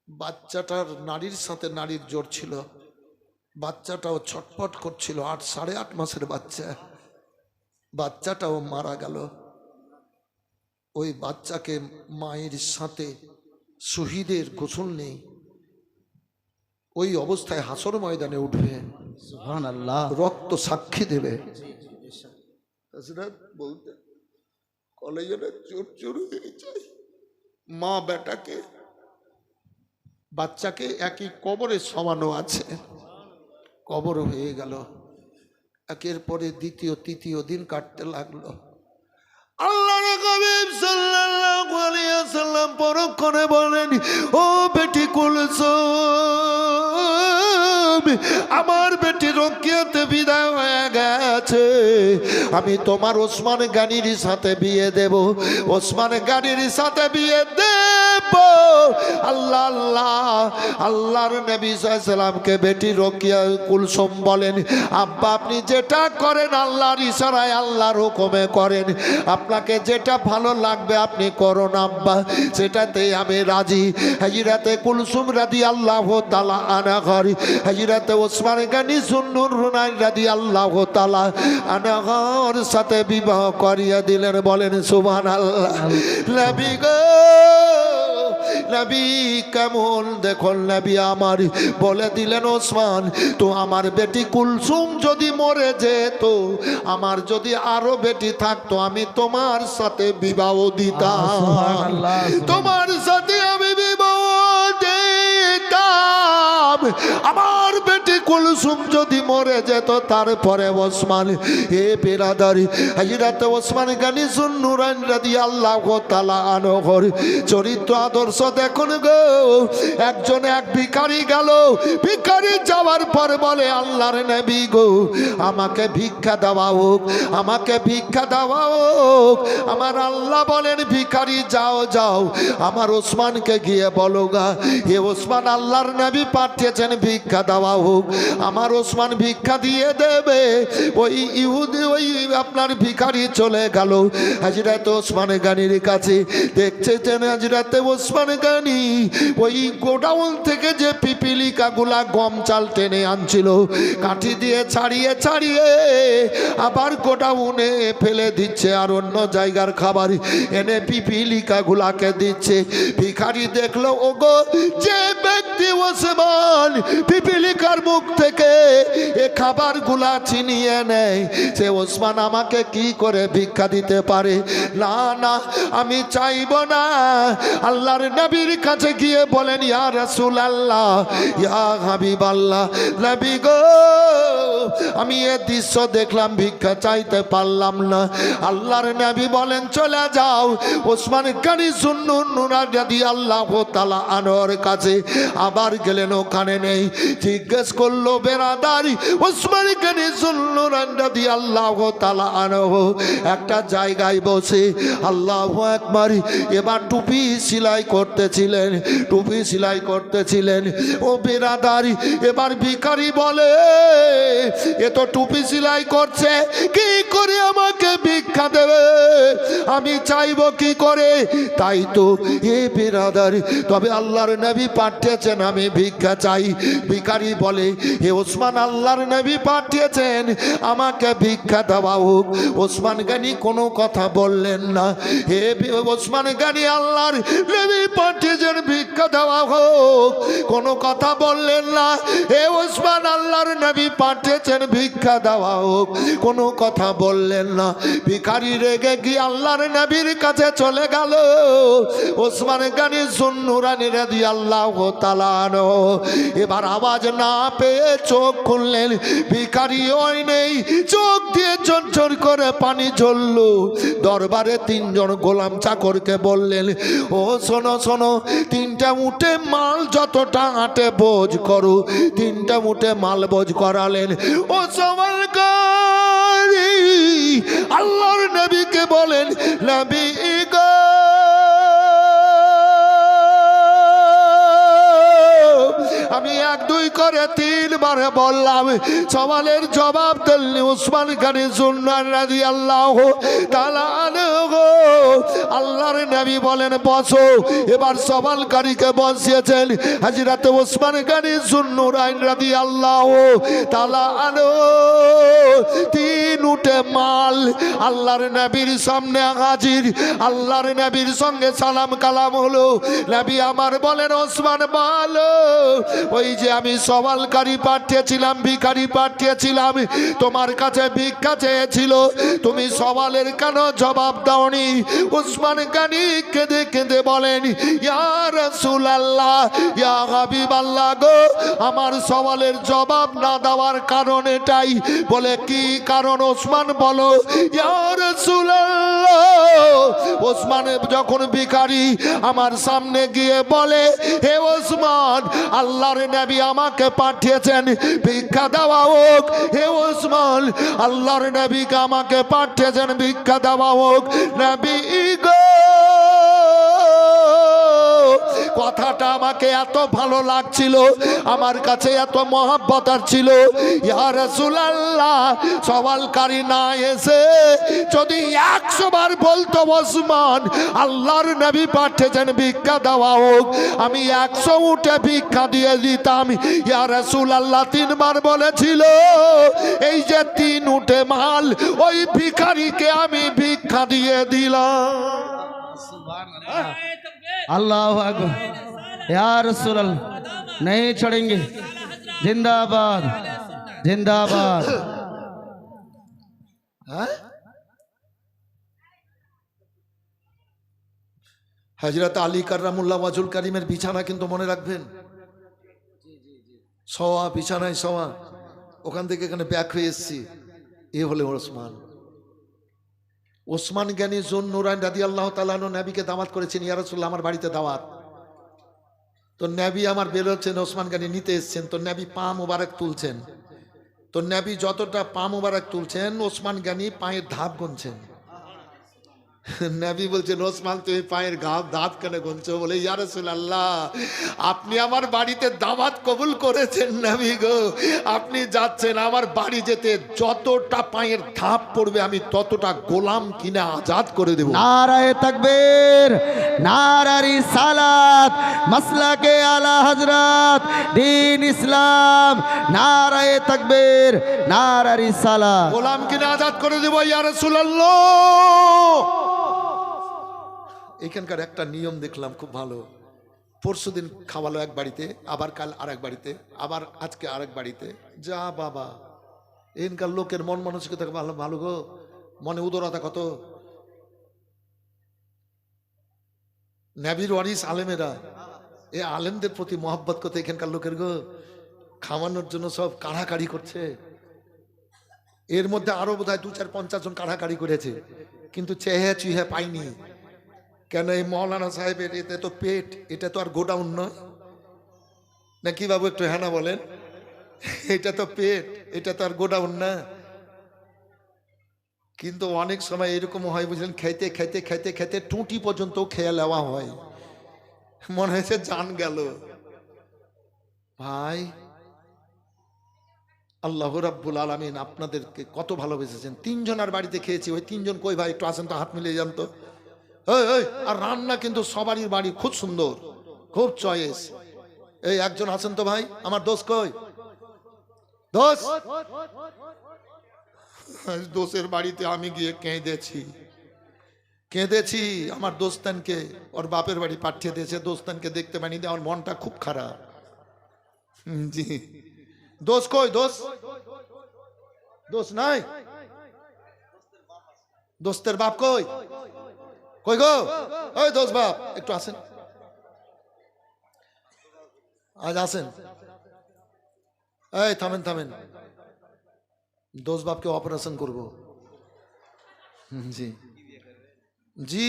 Speaker 1: বাচ্চাটার নারীর সাথে নারীর জোর ছিল, বাচ্চাটাও ছটফট করছিল। 8.5 মাসের বাচ্চা, বাচ্চাটাও মারা গেল। ওই বাচ্চাকে মায়ের সাথে শহীদের গোসল নেই, ওই অবস্থায় হাসর ময়দানে উঠবে,
Speaker 2: সুবহানাল্লাহ,
Speaker 1: রক্ত সাক্ষী দেবে। বলতে কলেজে চোর চোর হয়ে যায়। মা বেটাকে, বাচ্চাকে একই কবরে সমানো আছে, কবর হয়ে গেল। একের পরে দ্বিতীয় তৃতীয় দিন কাটতে লাগলো। আল্লাহর হাবিব সাল্লাল্লাহু আলাইহি ওয়াসাল্লাম পরক্ষণে বলেন, ও বেটি কুলসুম, আমার বেটি রোকেয়াতে বিদায় হয়ে গেছে। আমি তোমার ওসমান গনির সাথে বিয়ে দেব, ওসমান গনির সাথে বিয়ে দেব। আল্লাহ আল্লাহ। আল্লাহর নবী সাল্লাল্লাহু আলাইহি সাল্লামকে বেটি রোকেয়া কুলসুম বলেন, আব্বা আপনি যেটা করেন আল্লাহর ইশারায়, আল্লাহর হুকুমে করেন। আপনাকে যেটা ভালো লাগবে আপনি করুন আব্বা, সেটাতেই আমি রাজি। হযরতে কুলসুম রাদিয়াল্লাহু তাআলা আনহা হযরতে ওসমান গনি যুন্নুরাইন রাদিয়াল্লাহু তাআলা আনহার সাথে বিবাহ করিয়ে দিলেন। বলেন সুবহানাল্লাহ। নবী গো, নবী কেমন দেখুন, নবী আমার বলে দিলেন, ওসমান তো আমার বেটি কুলসুম যদি মরে যেত, আমার যদি আরো বেটি থাকতো, আমি তোমার সাথে বিবাহ দিতাম, তোমার সাথে আমি বিবাহ দিতাম। আমার বেটি কুলসুম যদি মরে যেত, তারপরে ওসমান, হে বিরাদারি, হযরতে ওসমান গনি যুন্নুরাইন রাদিয়াল্লাহু তাআলা আনহুর চরিত্র আদর্শ দেখুন গো। একজন এক ভিখারি গেল, ভিখারি যাওয়ার পর বলে, আল্লাহর নবী গো, আমাকে ভিক্ষা দেওয়া হোক, আমাকে ভিক্ষা দেওয়া হোক। আমার আল্লাহ বলেন, ভিখারি যাও যাও, আমার ওসমানকে গিয়ে বলো গা, হে ওসমান, আল্লাহর নবী পাঠিয়ে পাঠিয়েছেন, ভিক্ষা দেওয়া হোক। আমার ওসমান ভিক্ষা দিয়ে দেবে। ওই ইহুদি ওই আপনার ভিখারি চলে গেল হযরত ওসমান গনির কাছে। দেখছেন হযরত ওসমান গনি ওই গোডাউন থেকে যে পিপিলিকাগুলা গম চাল টেনে আনছিল, কাঠি দিয়ে ছাড়িয়ে ছাড়িয়ে আবার গোডাউনে ফেলে দিচ্ছে, আর অন্য জায়গার খাবার এনে পিপিলিকাগুলাকে দিচ্ছে। ভিখারি দেখলো, ওগো যে ব্যক্তি ওসমান পিপিলিকার মুখ থেকে এ খাবারগুলা ছিনিয়ে নেয়, সে ওসমান আমাকে কি করে ভিক্ষা দিতে পারে? না না, আমি চাইব না। আল্লাহর নবীর কাছে গিয়ে বলেন, ইয়া রাসূলুল্লাহ, ইয়া হাবিবাল্লাহ, নবী গো, আমি এ দৃশ্য দেখলাম, ভিক্ষা চাইতে পারলাম না। আল্লাহর নবী বলেন, চলে যাও ওসমান গনি যুন্নুন রাদিয়াল্লাহু তাআলা আনহর কাছে। আবার গেলেন, ওখানে নেই। জিজ্ঞেস করলো, বেরাদারি ওসমান গনি যুন্নুন রাদিয়াল্লাহু তাআলা আনহু একটা জায়গায় বসে আল্লাহু আকবার এবার টুপি সেলাই করতেছিলেন, টুপি সেলাই করতেছিলেন। ও বেরাদারি, এবার ভিখারি বলে, এ তো টুপি সেলাই করছে, কি করে আমাকে ভিক্ষা দেবে? আমি চাইবো কি করে? তাই তো এ বেরাদারি, তবে আল্লাহর নবী পাঠিয়েছেন, আমি ভিক্ষা চাই। ভিখারি বলে, হে ওসমান, আল্লাহর নবী পাঠিয়েছেন, আমাকে ভিক্ষা দেওয়া হোক। ওসমান গনি কোনো কথা বললেন না। হে ওসমান গনি, আল্লাহর নবী পাঠিয়েছেন, ভিক্ষা দেওয়া হোক, কোনো কথা বললেন না। হে ওসমান, আল্লাহর নবী পাঠিয়েছেন, ভিক্ষা দেওয়া হোক, কোনো কথা বললেন না। ভিখারি রেগে গিয়ে আল্লাহর নবীর কাছে চলে গেল। ওসমান গনি যুন্নুরানি রাদিয়াল্লাহু তাআলা আনহু এবার আওয়াজ না পেয়ে চোখ খুললেন। ভিখারি ওই নেই, চোখ দিয়ে ঝরঝর করে পানি ঝরল। দরবারে তিনজন গোলাম চাকরকে বললেন, ও শোনো শোনো, 3টা উঠে মাল যতটা হাঁটে বোঝ করো। 3টা উঠে মাল বোঝ করালেন। ও সওয়ালকারী আল্লাহর নবীকে বলেন, নবী গো, আমি 1 2 করে 3 বারে বললাম, সওয়ালের জবাব দিলেন ওসমান গনি যুন্নুন রাদিয়াল্লাহু তাআলা আনহু। আল্লাহর নবী বলেন, বসো। এবার সওয়ালকারীকে বসিয়েছেন হযরত ওসমান গনি যুন্নুন রাদিয়াল্লাহু তাআলা আনহু। 3 উঠে মাল আল্লাহর নবীর সামনে হাজির। আল্লাহর নবীর সঙ্গে সালাম কালাম হলো। নবী আমার বলেন, ওসমান বলো, ওই যে আমি সওয়ালকারী পাঠিয়েছিলাম, ভিখারি পাঠিয়েছিলাম, তোমার কাছে ভিক্ষা চেয়েছিল, তুমি সওয়ালের কেন জবাব দাওনি? ওসমান গনি কেঁদে কেঁদে বলেন, ইয়া রাসূলুল্লাহ, ইয়া হাবিবাল্লাহ গো, আমার সওয়ালের জবাব না দেওয়ার কারণ এটাই। বলে, কি কারণ ওসমান বলো? ইয়া রাসূলুল্লাহ, ওসমান যখন ভিখারি আমার সামনে গিয়ে বলে, হে ওসমান, আল্লাহর নবী আমাকে পাঠিয়েছেন, ভিক্ষা দেওয়া হোক। হে ওসমান, আল্লাহর নবীকে আমাকে পাঠিয়েছেন, ভিক্ষা দেওয়া হোক। নবী গো, কথাটা আমাকে এত ভালো লাগছিল, আমার কাছে এত মহব্বত ছিল। ইয়া রাসূলুল্লাহ, সওয়ালকারী না এসে যদি 100 বার বলতো, ওসমান আল্লাহর নবী পাঠিয়েছেন, ভিক্ষা দেওয়া হোক, আমি 100 উঠে ভিক্ষা দিয়ে দিতাম। ইয়া রাসূলুল্লাহ 3 বার বলেছিল, এই যে 3 উঠে মাল ওই ভিখারিকে আমি ভিক্ষা দিয়ে দিলাম।
Speaker 2: अल्लाह अकबर, या रसूल अल्लाह, नहीं छोड़ेंगे। जिंदाबाद जिंदाबाद।
Speaker 1: হযরত আলী কাররামুল্লাহ ওয়াজহুল কারীমের বিছানা কিন্তু মনে রাখবেন, শোয়া বিছানায় শোয়া, ওখান থেকে এখানে ব্যাক হয়ে এসেছি। এ হলে ওসমান। ওসমান গনি যুন্নুরাইন রাদিয়াল্লাহু তাআলা আনহু নবীকে দাওয়াত করেছেন, ইয়া রাসূলুল্লাহ আমার বাড়িতে দাওয়াত। তো নবী আমার বেরোচ্ছেন, ওসমান গনি নিতে এসেছেন। তো নবী পা মোবারক তুলছেন। তো নবী যতটা পা মোবারক তুলছেন, ওসমান গনি পায়ের ধাপ গুনছেন। নবী বলছেন ওসমান তুমি পায়ের দাঁত কেন গুনছো? বলে ইয়া রাসূলুল্লাহ আপনি আমার বাড়িতে দাওয়াত কবুল করেছেন নবী গো, আপনি যাচ্ছেন, আমার বাড়ি যেতে যতটা পায়ের ধাপ পড়বে আমি ততটা গোলাম কিনে আজাদ করে দেব।
Speaker 2: নারায়ে তাকবীর, নারা রিসালাত, মাসলাকে আলা হযরত দ্বীন ইসলাম, নারায়ে তাকবীর, নারা রিসালাত।
Speaker 1: গোলাম কিনে আজাদ করে দেব ইয়া রাসূলুল্লাহ। এখানকার একটা নিয়ম দেখলাম খুব ভালো। পরশুদিন খাওয়ালো এক বাড়িতে, আবার কাল আরেক বাড়িতে, আবার আজকে আরেক বাড়িতে। যা বাবা, এখানকার লোকের মন মানসিকতা ভালো ভালো গো, মনে উদারতা কত। নবীর ওয়ারিস আলেমেরা, এ আলেমদের প্রতি মহব্বত করতে এখানকার লোকের গো, খাওয়ানোর জন্য সব কাড়াকাড়ি করছে। এর মধ্যে আরো বোধহয় 2-4-50 জন কাড়াকাড়ি করেছে, কিন্তু চেহে চুহে পাইনি। কেন এই মৌলানা সাহেবের এতে তো পেট, এটা তো আর গোডাউন নয় নাকি বাবু, একটু হ্যাঁ না বলেন? এটা তো পেট, এটা তো আর গোডাউন না। কিন্তু অনেক সময় এরকম হয় বুঝলেন, খাইতে খাইতে খাইতে খাইতে টুটি পর্যন্ত খেয়ে নেওয়া হয়, মনে হয়েছে জান গেল। ভাই আল্লাহ রাব্বুল আলামিন আপনাদেরকে কত ভালোবেসেছেন। 3 জনের বাড়িতে খেয়েছি, ওই 3 জন কই ভাই, একটু আসেন তো, হাত মিলিয়ে যান তো। আর রান্না কিন্তু সবারই বাড়ি খুব সুন্দর, খুব চয়েস। এই একজন আছেন তো ভাই, আমার দোষ কই? দোষ, দোষের বাড়িতে আমি গিয়ে কেঁদেছি। আমার দোস্তানকে ওর বাপের বাড়ি পাঠিয়ে দিয়েছে, দোস্তানকে দেখতে পাইনি, আমার মনটা খুব খারাপ। জি, দোষ কই? দোষ নাই, দোস্তের বাপ কই? কই গো, ওই দোষ বাপ একটু আসেন, আজ আসেন। এই থামেন, দোষ বাপকে অপারেশন করব। জি জি,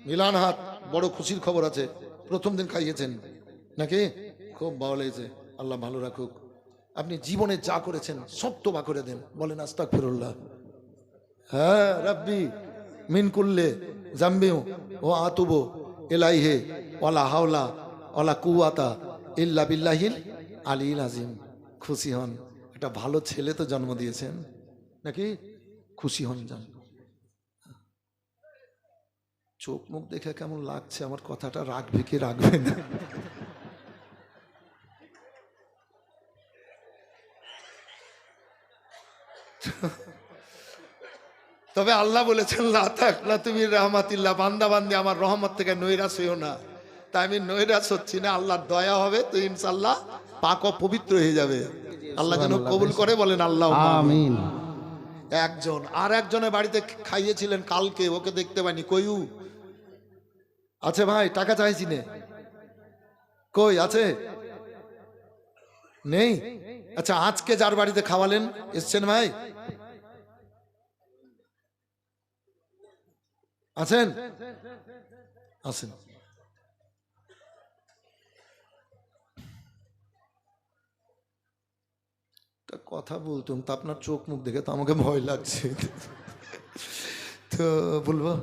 Speaker 1: মিলান হাত, বড় খুশির খবর আছে। প্রথম দিন খাইয়েছেন নাকি? খুব ভালো লেগেছে, আল্লাহ ভালো রাখুক। আপনি জীবনে যা করেছেন সব তোবা করে দেন, বলেন আস্তাগফিরুল্লাহ। হ্যাঁ রাব্বি মিন কুল্লে জাম্বিউ ও আতুবু ইলাইহি ওয়ালা হাওলা ওয়ালা কুওয়াতা ইল্লা বিল্লাহিল আলিয়্যিল আযীম। খুশি হন, একটা ভালো ছেলে তো জন্ম দিয়েছেন নাকি? খুশি হন যান। চোখ মুখ দেখে কেমন লাগছে, আমার কথাটা রাখবে কি রাখবে না? তবে আল্লাহ বলেছেন লা তাকনা তুমি রাহমাতিল্লাহ, বান্দা বান্দি আমার রহমত থেকে নৈরাশ হইও না। তাই আমি নৈরাশ হচ্ছি না, আল্লাহর দয়া হবে তো ইনশাআল্লাহ পাক ও পবিত্র হয়ে যাবে। আল্লাহ যেন কবুল করে, বলেন আল্লাহ
Speaker 2: আমিন।
Speaker 1: একজন আর একজনের বাড়িতে খাইয়েছিলেন কালকে, ওকে দেখতে পাইনি। কইউ আছে ভাই? টাকা চাইছি নে, কই আছে? নেই। আচ্ছা, আজকে যার বাড়িতে খাওয়ালেন এসছেন ভাই? আছেন? আছেন। কথা বলতুম তো আপনার চোখ মুখ দেখে তো আমাকে ভয় লাগছে। তো বলবো,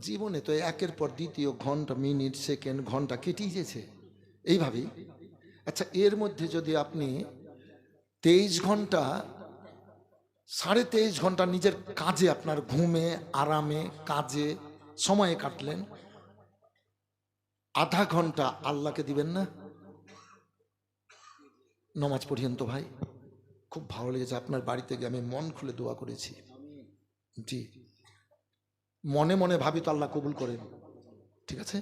Speaker 1: জীবনে তো একের পর দ্বিতীয় ঘন্টা, মিনিট, সেকেন্ড, ঘন্টা কেটেই যেছে এইভাবেই। আচ্ছা, এর মধ্যে যদি আপনি 23 ঘন্টা, 23.5 ঘন্টা নিজের কাজে, আপনার ঘুমে, আরামে, কাজে, সময়ে কাটলেন, আধা ঘন্টা আল্লাহকে দিবেন না? নমাজ পড়িয়েন তো ভাই, খুব ভালো লেগেছে। আপনার বাড়িতে গিয়ে আমি মন খুলে দোয়া করেছি। জি, মনে মনে ভাবি তো আল্লাহ কবুল করেন। ঠিক আছে,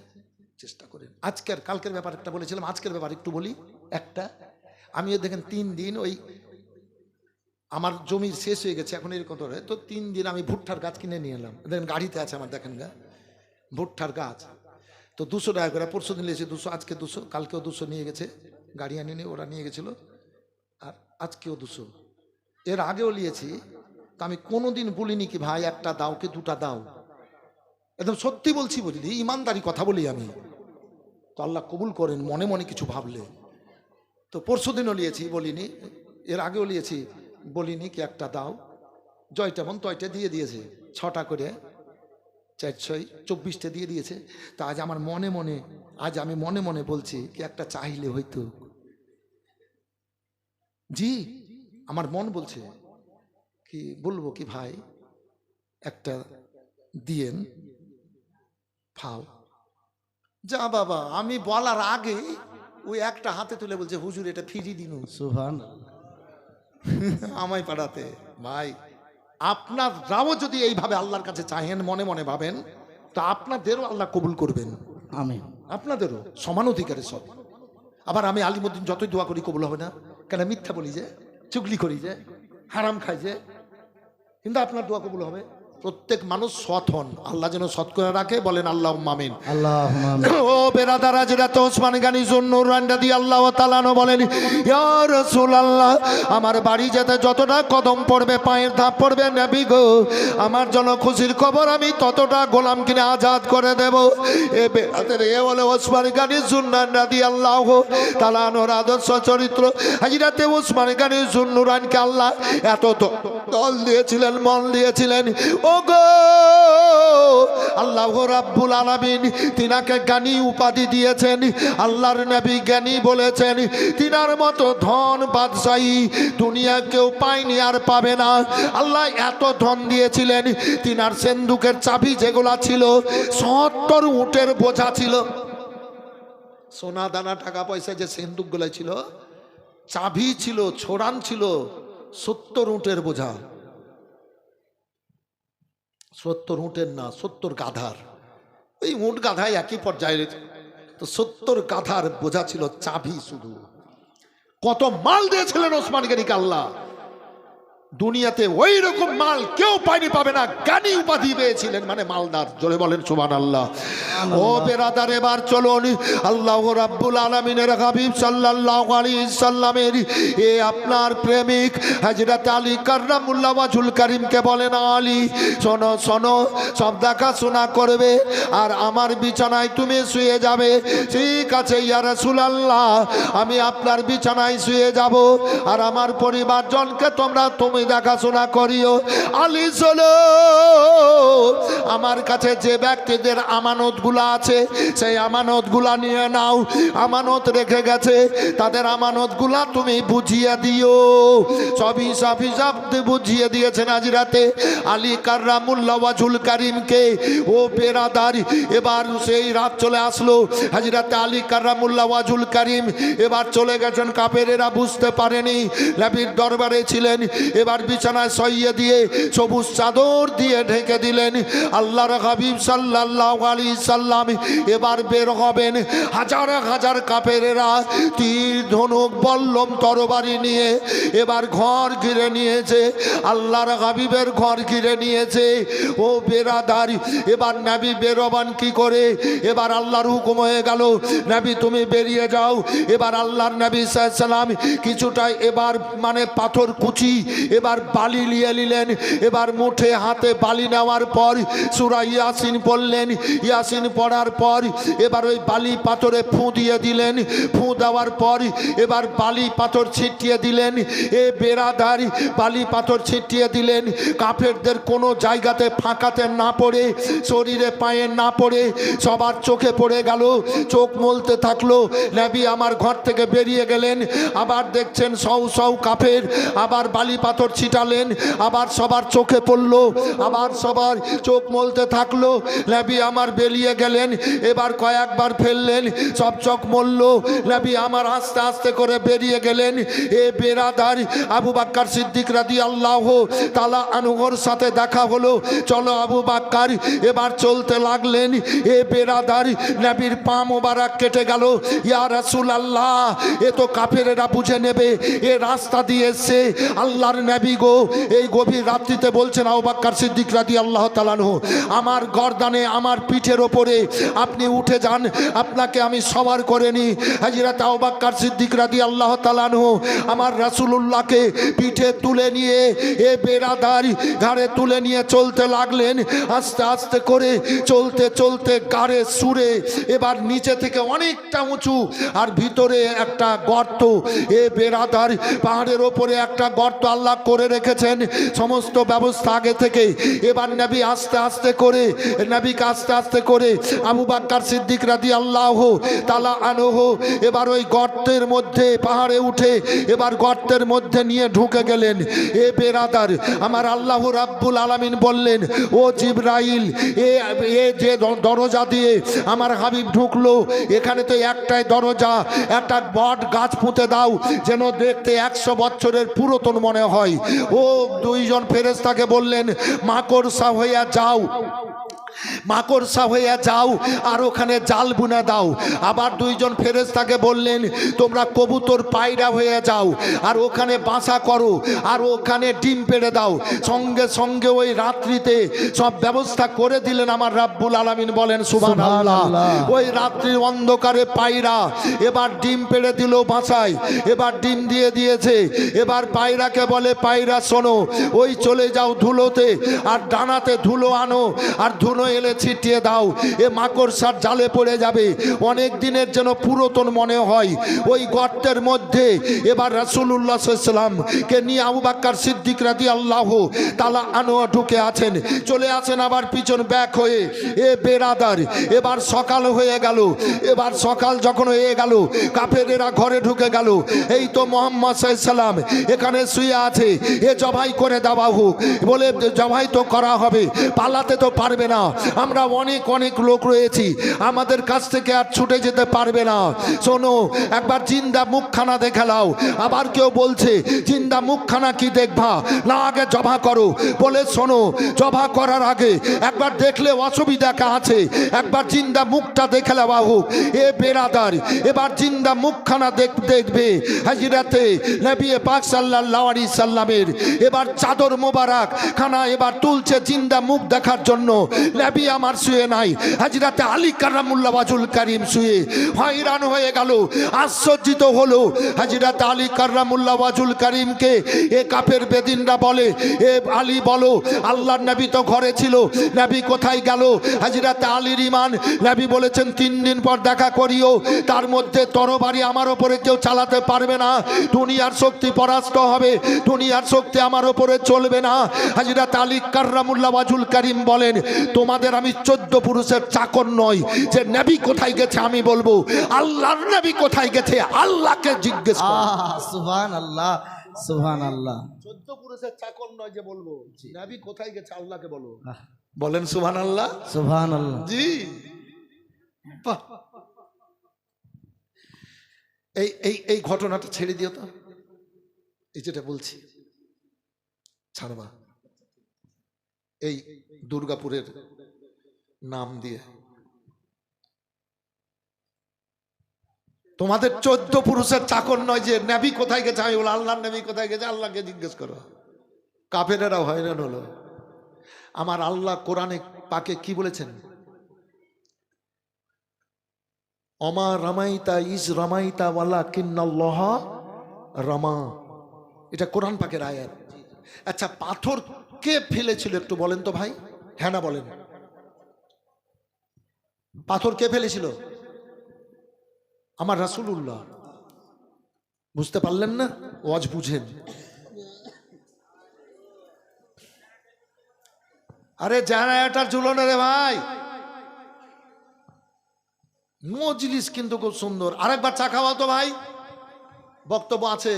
Speaker 1: চেষ্টা করেন। আজকের কালকের ব্যাপার একটা বলেছিলাম, আজকের ব্যাপার একটু বলি। একটা, আমিও দেখেন 3 দিন ওই আমার জমি শেষ হয়ে গেছে, এখন এরকম ধরে তো 3 দিন আমি ভুট্টার গাছ কিনে নিয়ে এলাম। দেখেন গাড়িতে আছে আমার, দেখেন গা ভুট্টার গাছ। তো 200 টাকা করে, পরশু দিন নিয়েছে 200, আজকে 200, কালকেও 200 নিয়ে গেছে। গাড়ি আনিনি, ওরা নিয়ে গেছিল। আর আজকেও 200, এর আগেও নিয়েছি। তা আমি কোনোদিন বলিনি কি ভাই একটা দাও কি দুটা দাও, একদম সত্যি বলছি, বুঝলি, ইমানদারি কথা বলি আমি। তো আল্লাহ কবুল করেন মনে মনে কিছু ভাবলে। তো পরশু দিনও নিয়েছি, বলিনি। এর আগেও নিয়েছি, বলিনি কি একটা দাও। জয়টা মন তয়টা দিয়ে দিয়েছে 6টা করে। 424টা দিয়ে দিয়েছে। তা আজ আমার মনে মনে, আজ আমি মনে মনে বলছি কি একটা চাইলে হয়তো, জি আমার মন বলছে কি বলবো কি ভাই একটা দিয়েন ফাও। যা বাবা, আমি বলার আগে ওই একটা হাতে তুলে বলছে হুজুর এটা ফিরি দিন
Speaker 2: সুবহানাল্লাহ।
Speaker 1: আমায় পাঠাতে। ভাই আপনারাও যদি এইভাবে আল্লাহর কাছে চাহেন, মনে মনে ভাবেন, তো আপনাদেরও আল্লাহ কবুল করবেন।
Speaker 2: আমিন।
Speaker 1: আপনাদেরও সমান অধিকারে সব। আবার আমি আলিমুদ্দিন যতই দোয়া করি কবুল হবে না কেন? মিথ্যা বলি যে, চুগলি করি যে, হারাম খাই যে, কিন্তু আপনার দোয়া কবুল হবে। প্রত্যেক মানুষ সৎ হন, আল্লাহ যেন সৎ করে রাখে, বলেন আল্লাহ আমিন।
Speaker 2: আল্লাহুম্মা আমিন।
Speaker 1: ও বেরাদারা, যেটা তো ওসমান গানি জুন্নুরাইন রাদিয়াল্লাহু তাআলা আনহু বলেন, ইয়া রাসূলুল্লাহ, আমার বাড়ি যেতে যতটা কদম পড়বে, পায়ের ধাপ পড়বে, নবী গো আমার জন্য খুশির খবর, আমি ততটা গোলাম কিনে আজাদ করে দেব। এ বেরাদার, এ বলে ওসমান গানি জুন্নুরাইন রাদিয়াল্লাহু তাআলা আনহুর আদর্শ চরিত্র। হযরতে ওসমান গানি জুন্নুরাইনকে আল্লাহ এত দল দিয়েছিলেন, মন দিয়েছিলেন। ও গো আল্লাহ রাব্বুল আলামিন তিনাকে জ্ঞানী উপাধি দিয়েছেন। আল্লাহর নবী জ্ঞানী বলেছেন, তিনার মতো ধন বাদশাহী দুনিয়া কেউ পায়নি আর পাবে না। আল্লাহ এত ধন দিয়েছিলেন, তিনার সিন্ধুকের চাবি যেগুলা ছিল 70 উটের বোঝা ছিল। সোনা দানা টাকা পয়সা যে সিন্ধুকগুলো ছিল, চাবি ছিল, ছোড়ান ছিল 70 উটের বোঝা। 70 উটের না, 70 গাধার। ওই উট গাধাই একই পর্যায়ে, তো 70 গাধার বোঝা ছিল চাবি শুধু। কত মাল দিয়েছিলেন ওসমান গনিকে আল্লাহ, দুনিয়াতে ওই রকম মাল কেউ পায়নি, পাবে না। জ্ঞানী উপাধি পেয়েছিলেন, মানে মালদার। জোরে বলেন সুবহানাল্লাহ। ও বেরাদার, এবার চলুন আল্লাহ রাব্বুল আলামিনের হাবিব সাল্লাল্লাহু আলাইহি সাল্লামের এ আপনার প্রেমিক হযরত আলী কাররামুল্লাহ ওয়াজহুল কারীমকে বলেন, আলী শোনো শোনো, সব দেখাশোনা করবে আর আমার বিছানায় তুমি শুয়ে যাবে। ঠিক আছে ইয়া রাসূলুল্লাহ, আমি আপনার বিছানায় শুয়ে যাব আর আমার পরিবারজনকে তুমি দেখাশোনা করিও। আলী চলো, আমার কাছে যে ব্যক্তিদের আমানতগুলো আছে সেই আমানতগুলা নিয়ে নাও। আমানত রেখে গেছে, তাদের আমানতগুলা তুমি বুঝিয়ে দিও। সব হিসাব বুঝিয়ে দিয়েছেন হাজরাতে আলী কাররামুল্লাহ ওয়াজহুল কারীমকে। ও বেরাদার, এবার সেই রাত চলে আসলো। হাজরাতে আলী কাররামুল্লাহ ওয়াজহুল কারীম এবার চলে গেছেন। কাফেরেরা বুঝতে পারেনি, নবীর দরবারে ছিলেন। এবার বিছানায় শইয়ে দিয়ে সবুজ চাদর দিয়ে ঢেকে দিলেন। আল্লাহর হাবিব সাল্লাল্লাহু আলাইহি সাল্লাম এবার বের হবেন। হাজার হাজার কাফেরেরা তীর, ধনুক, বল্লম, তরবারি নিয়ে এবার ঘর ঘিরে নিয়েছে। আল্লাহর হাবিবের ঘর ঘিরে নিয়েছে। ও বেরাদার, এবার নবী বেরোবান কি করে? এবার আল্লাহর হুকুম হয়ে গেল, নবী তুমি বেরিয়ে যাও। এবার আল্লাহর নবী সাল্লাল্লাহু আলাইহি সাল্লাম কিছুটা এবার মানে পাথর কুচি, এবার বালি নিয়ে নিলেন। এবার মুঠে হাতে বালি নেওয়ার পর সূরা ইয়াসিন পড়লেন। ইয়াসিন পড়ার পর এবার ওই বালি পাথরে ফু দিয়ে দিলেন। ফু দেওয়ার পর এবার বালি পাথর ছিটিয়ে দিলেন। এ বেরাদার, বালি পাথর ছিটিয়ে দিলেন। কাফেরদের কোনো জায়গাতে ফাঁকাতে না পড়ে, শরীরে পায়ে না পড়ে, সবার চোখে পড়ে গেল। চোখ মলতে থাকলো। নবী আমার ঘর থেকে বেরিয়ে গেলেন। আবার দেখছেন সৌ সৌ কাফের আবার বালি পাথর ছিটালেন। আবার সবার চোখে পড়লো, আবার সবার চোখ মলতে থাকলো। নবী আমার বেরিয়ে গেলেন। এবার কয়েকবার ফেললেন, সব চোখ মলল। নবী আমার আস্তে আস্তে করে বেরিয়ে গেলেন। এ বেরাদার, আবু বকর সিদ্দিক রাদিয়াল্লাহু তাআলা আনহুর সাথে দেখা হলো। চলো আবু বকর, এবার চলতে লাগলেন। এ বেরাদার, নবীর পা মোবারক কেটে গেল। ইয়া রাসূলুল্লাহ, এ তো কাফেরেরা বুঝে নেবে এ রাস্তা দিয়ে এসে। আল্লাহর নবী গো, এই গভীর রাত্রিতে বলছেন আবু বকর সিদ্দিক রাদিয়াল্লাহু তাআলা আনহু, আমার গর্দানে, আমার পিঠের ওপরে আপনি উঠে যান, আপনাকে আমি সওয়ার করে নি। হযরত আবু বকর সিদ্দিক রাদিয়াল্লাহু তাআলা আনহু আমার রাসূলুল্লাহকে পিঠে তুলে নিয়ে দিয়ে এ বেরাদারি ঘাড়ে তুলে নিয়ে চলতে লাগলেন। আস্তে আস্তে করে চলতে চলতে গাড়ে সুরে এবার নিচে থেকে অনেকটা উঁচু আর ভিতরে একটা গর্ত। এ বেরাদার পাহাড়ের ওপরে একটা গর্ত আল্লাহ করে রেখেছেন, সমস্ত ব্যবস্থা আগে থেকে। এবার নবী আস্তে আস্তে করে নবীকে আস্তে আস্তে করে আবু বকর সিদ্দিক রাদিয়াল্লাহু তাআলা আনহু এবার ওই গর্তের মধ্যে পাহাড়ে উঠে এবার গর্তের মধ্যে নিয়ে ঢুকে গেলেন। এ বেরাদার আমার আল্লাহ রাব্বুল আলামিন বললেন, ও জিবরাইল, এ যে দরজা দিয়ে আমার হাবিব ঢুকলো, এখানে তো একটাই দরজা, একটা বট গাছ পুঁতে দাও যেন দেখতে 100 বছরের পুরাতন মনে হয়। ও দুইজন ফেরেশতাকে বললেন, মাকড়সা হইয়া যাও, মাকড়সা হইয়া যাও আর ওখানে জাল বুনে দাও। আবার দুইজন ফেরেশতাকে বললেন, তোমরা কবুতর পায়রা হয়ে যাও আর ওখানে বাসা করো আর ওখানে ডিম পেড়ে দাও। সঙ্গে সঙ্গে ওই রাত্রিতে সব ব্যবস্থা করে দিলেন আমার রাব্বুল আলামিন। বলেন সুবহানাল্লাহ। ওই রাত্রির অন্ধকারে পায়রা এবার ডিম পেড়ে দিল বাসায়, এবার ডিম দিয়ে দিয়েছে। এবার পায়রাকে বলে, পায়রা শোনো, ওই চলে যাও ধুলোতে আর ডানাতে ধুলো আনো আর ধুলো এলে ছিটিয়ে দাও, এ মাকড়সার জালে পড়ে যাবে, অনেক দিনের যেন পুরাতন মনে হয়। ওই গর্তের মধ্যে এবার রাসূলুল্লাহ সাল্লাল্লাহু আলাইহি ওয়াসাল্লাম কে নিয়ে আবু বকর সিদ্দিক রাদিয়াল্লাহু তাআলা আনহু ঢুকে আছেন, চলে আসেন আবার পিছন ব্যাক হয়ে। এ বেরাদার এবার সকাল হয়ে গেল। এবার সকাল যখন হয়ে গেল কাফেরেরা ঘরে ঢুকে গেল। এই তো মুহাম্মদ সাল্লাল্লাহু আলাইহি ওয়াসাল্লাম এখানে শুয়ে আছে, এ জবাই করে দেওয়া হোক। বলে জবাই তো করা হবে, পালাতে তো পারবে না, আমরা অনেক অনেক লোক রয়েছি, আমাদের কাছ থেকে আর ছুটে যেতে পারবে না। শোনো, একবার জিন্দা মুখখানা দেখে নাও। আবার কেউ বলছে, জিন্দা মুখখানা কি দেখবা, না আগে জবা করো। বলে শোনো, জবা করার আগে একবার দেখলে অসুবিধা কা আছে, একবার জিন্দা মুখটা দেখে নেওয়া হোক। এ বেরাদার এবার জিন্দা মুখখানা দেখবে হাজিরাতে নবী পাক সাল্লাল্লাহু আলাইহি সাল্লামের এবার চাদর মোবারক খানা এবার তুলছে জিন্দা মুখ দেখার জন্য। নবী আমার শুয়ে নাই, হযরত আলী কাররামুল্লাহ ওয়াজহুল কারীম শুয়ে। হয়রান হয়ে গেল, আশ্চর্যিত হলো। হযরত আলী কাররামুল্লাহ ওয়াজহুল কারীমকে এ কাফের বেদিনরা বলে, এ আলী বলো, আল্লাহর নবী তো ঘরে ছিল, নবী কোথায় গেল? হযরত আলীর ঈমান, নবী বলেছেন 3 দিন পর দেখা করিও, তার মধ্যে তরবারি আমার উপরে কেউ চালাতে পারবে না, দুনিয়ার শক্তি পরাস্ত হবে, দুনিয়ার শক্তি আমার উপরে চলবে না। হযরত আলী কাররামুল্লাহ ওয়াজহুল কারীম বলেন, তোমাদের আমি 14 পুরুষের চাকর নই যে নবী কোথায় গেছে আমি বলবো, আল্লাহর নবী কোথায় গেছে আল্লাহকে জিজ্ঞেস করো।
Speaker 2: সুবহানাল্লাহ, সুবহানাল্লাহ।
Speaker 1: 14 পুরুষের চাকর নয় যে বলবো নবী কোথায় গেছে আল্লাহকে বলো। বলেন সুবহানাল্লাহ,
Speaker 2: সুবহানাল্লাহ।
Speaker 1: জি। বাহ। এই এই এই ঘটনাটা ছেড়ে দিও তো, এই যেটা বলছি ছাড়বা। এই দুর্গাপুরের নাম দিয়ে তোমাদের 14 পুরুষের চাকর নয় যে নবী কোথায় গেছে আমি বলো, আল্লাহর নবী কোথায় গেছে আল্লাহকে জিজ্ঞেস করো। কাফেরেরাও হয়রান হলো। আমার আল্লাহ কোরআনে পাকে কি বলেছেন? অমা রামাইতা ইজ রামাইতা ওয়ালাকিন্নাল্লাহ রামা। এটা কোরআন পাকের আয়াত। আচ্ছা, পাথর কে ফেলেছিল একটু বলেন তো ভাই? হ্যাঁ না বলেন। পাথর কে ফেলেছিল? আমার রাসূলুল্লাহ। বুঝতে পারলেন না? ওয়াজ বুঝেন। আরে জেনারেটর ঝুলনে রে ভাই। মজলিস কিন্তু খুব সুন্দর। আরেকবার চা খাওয়াও তো ভাই, বক্তব্য আছে।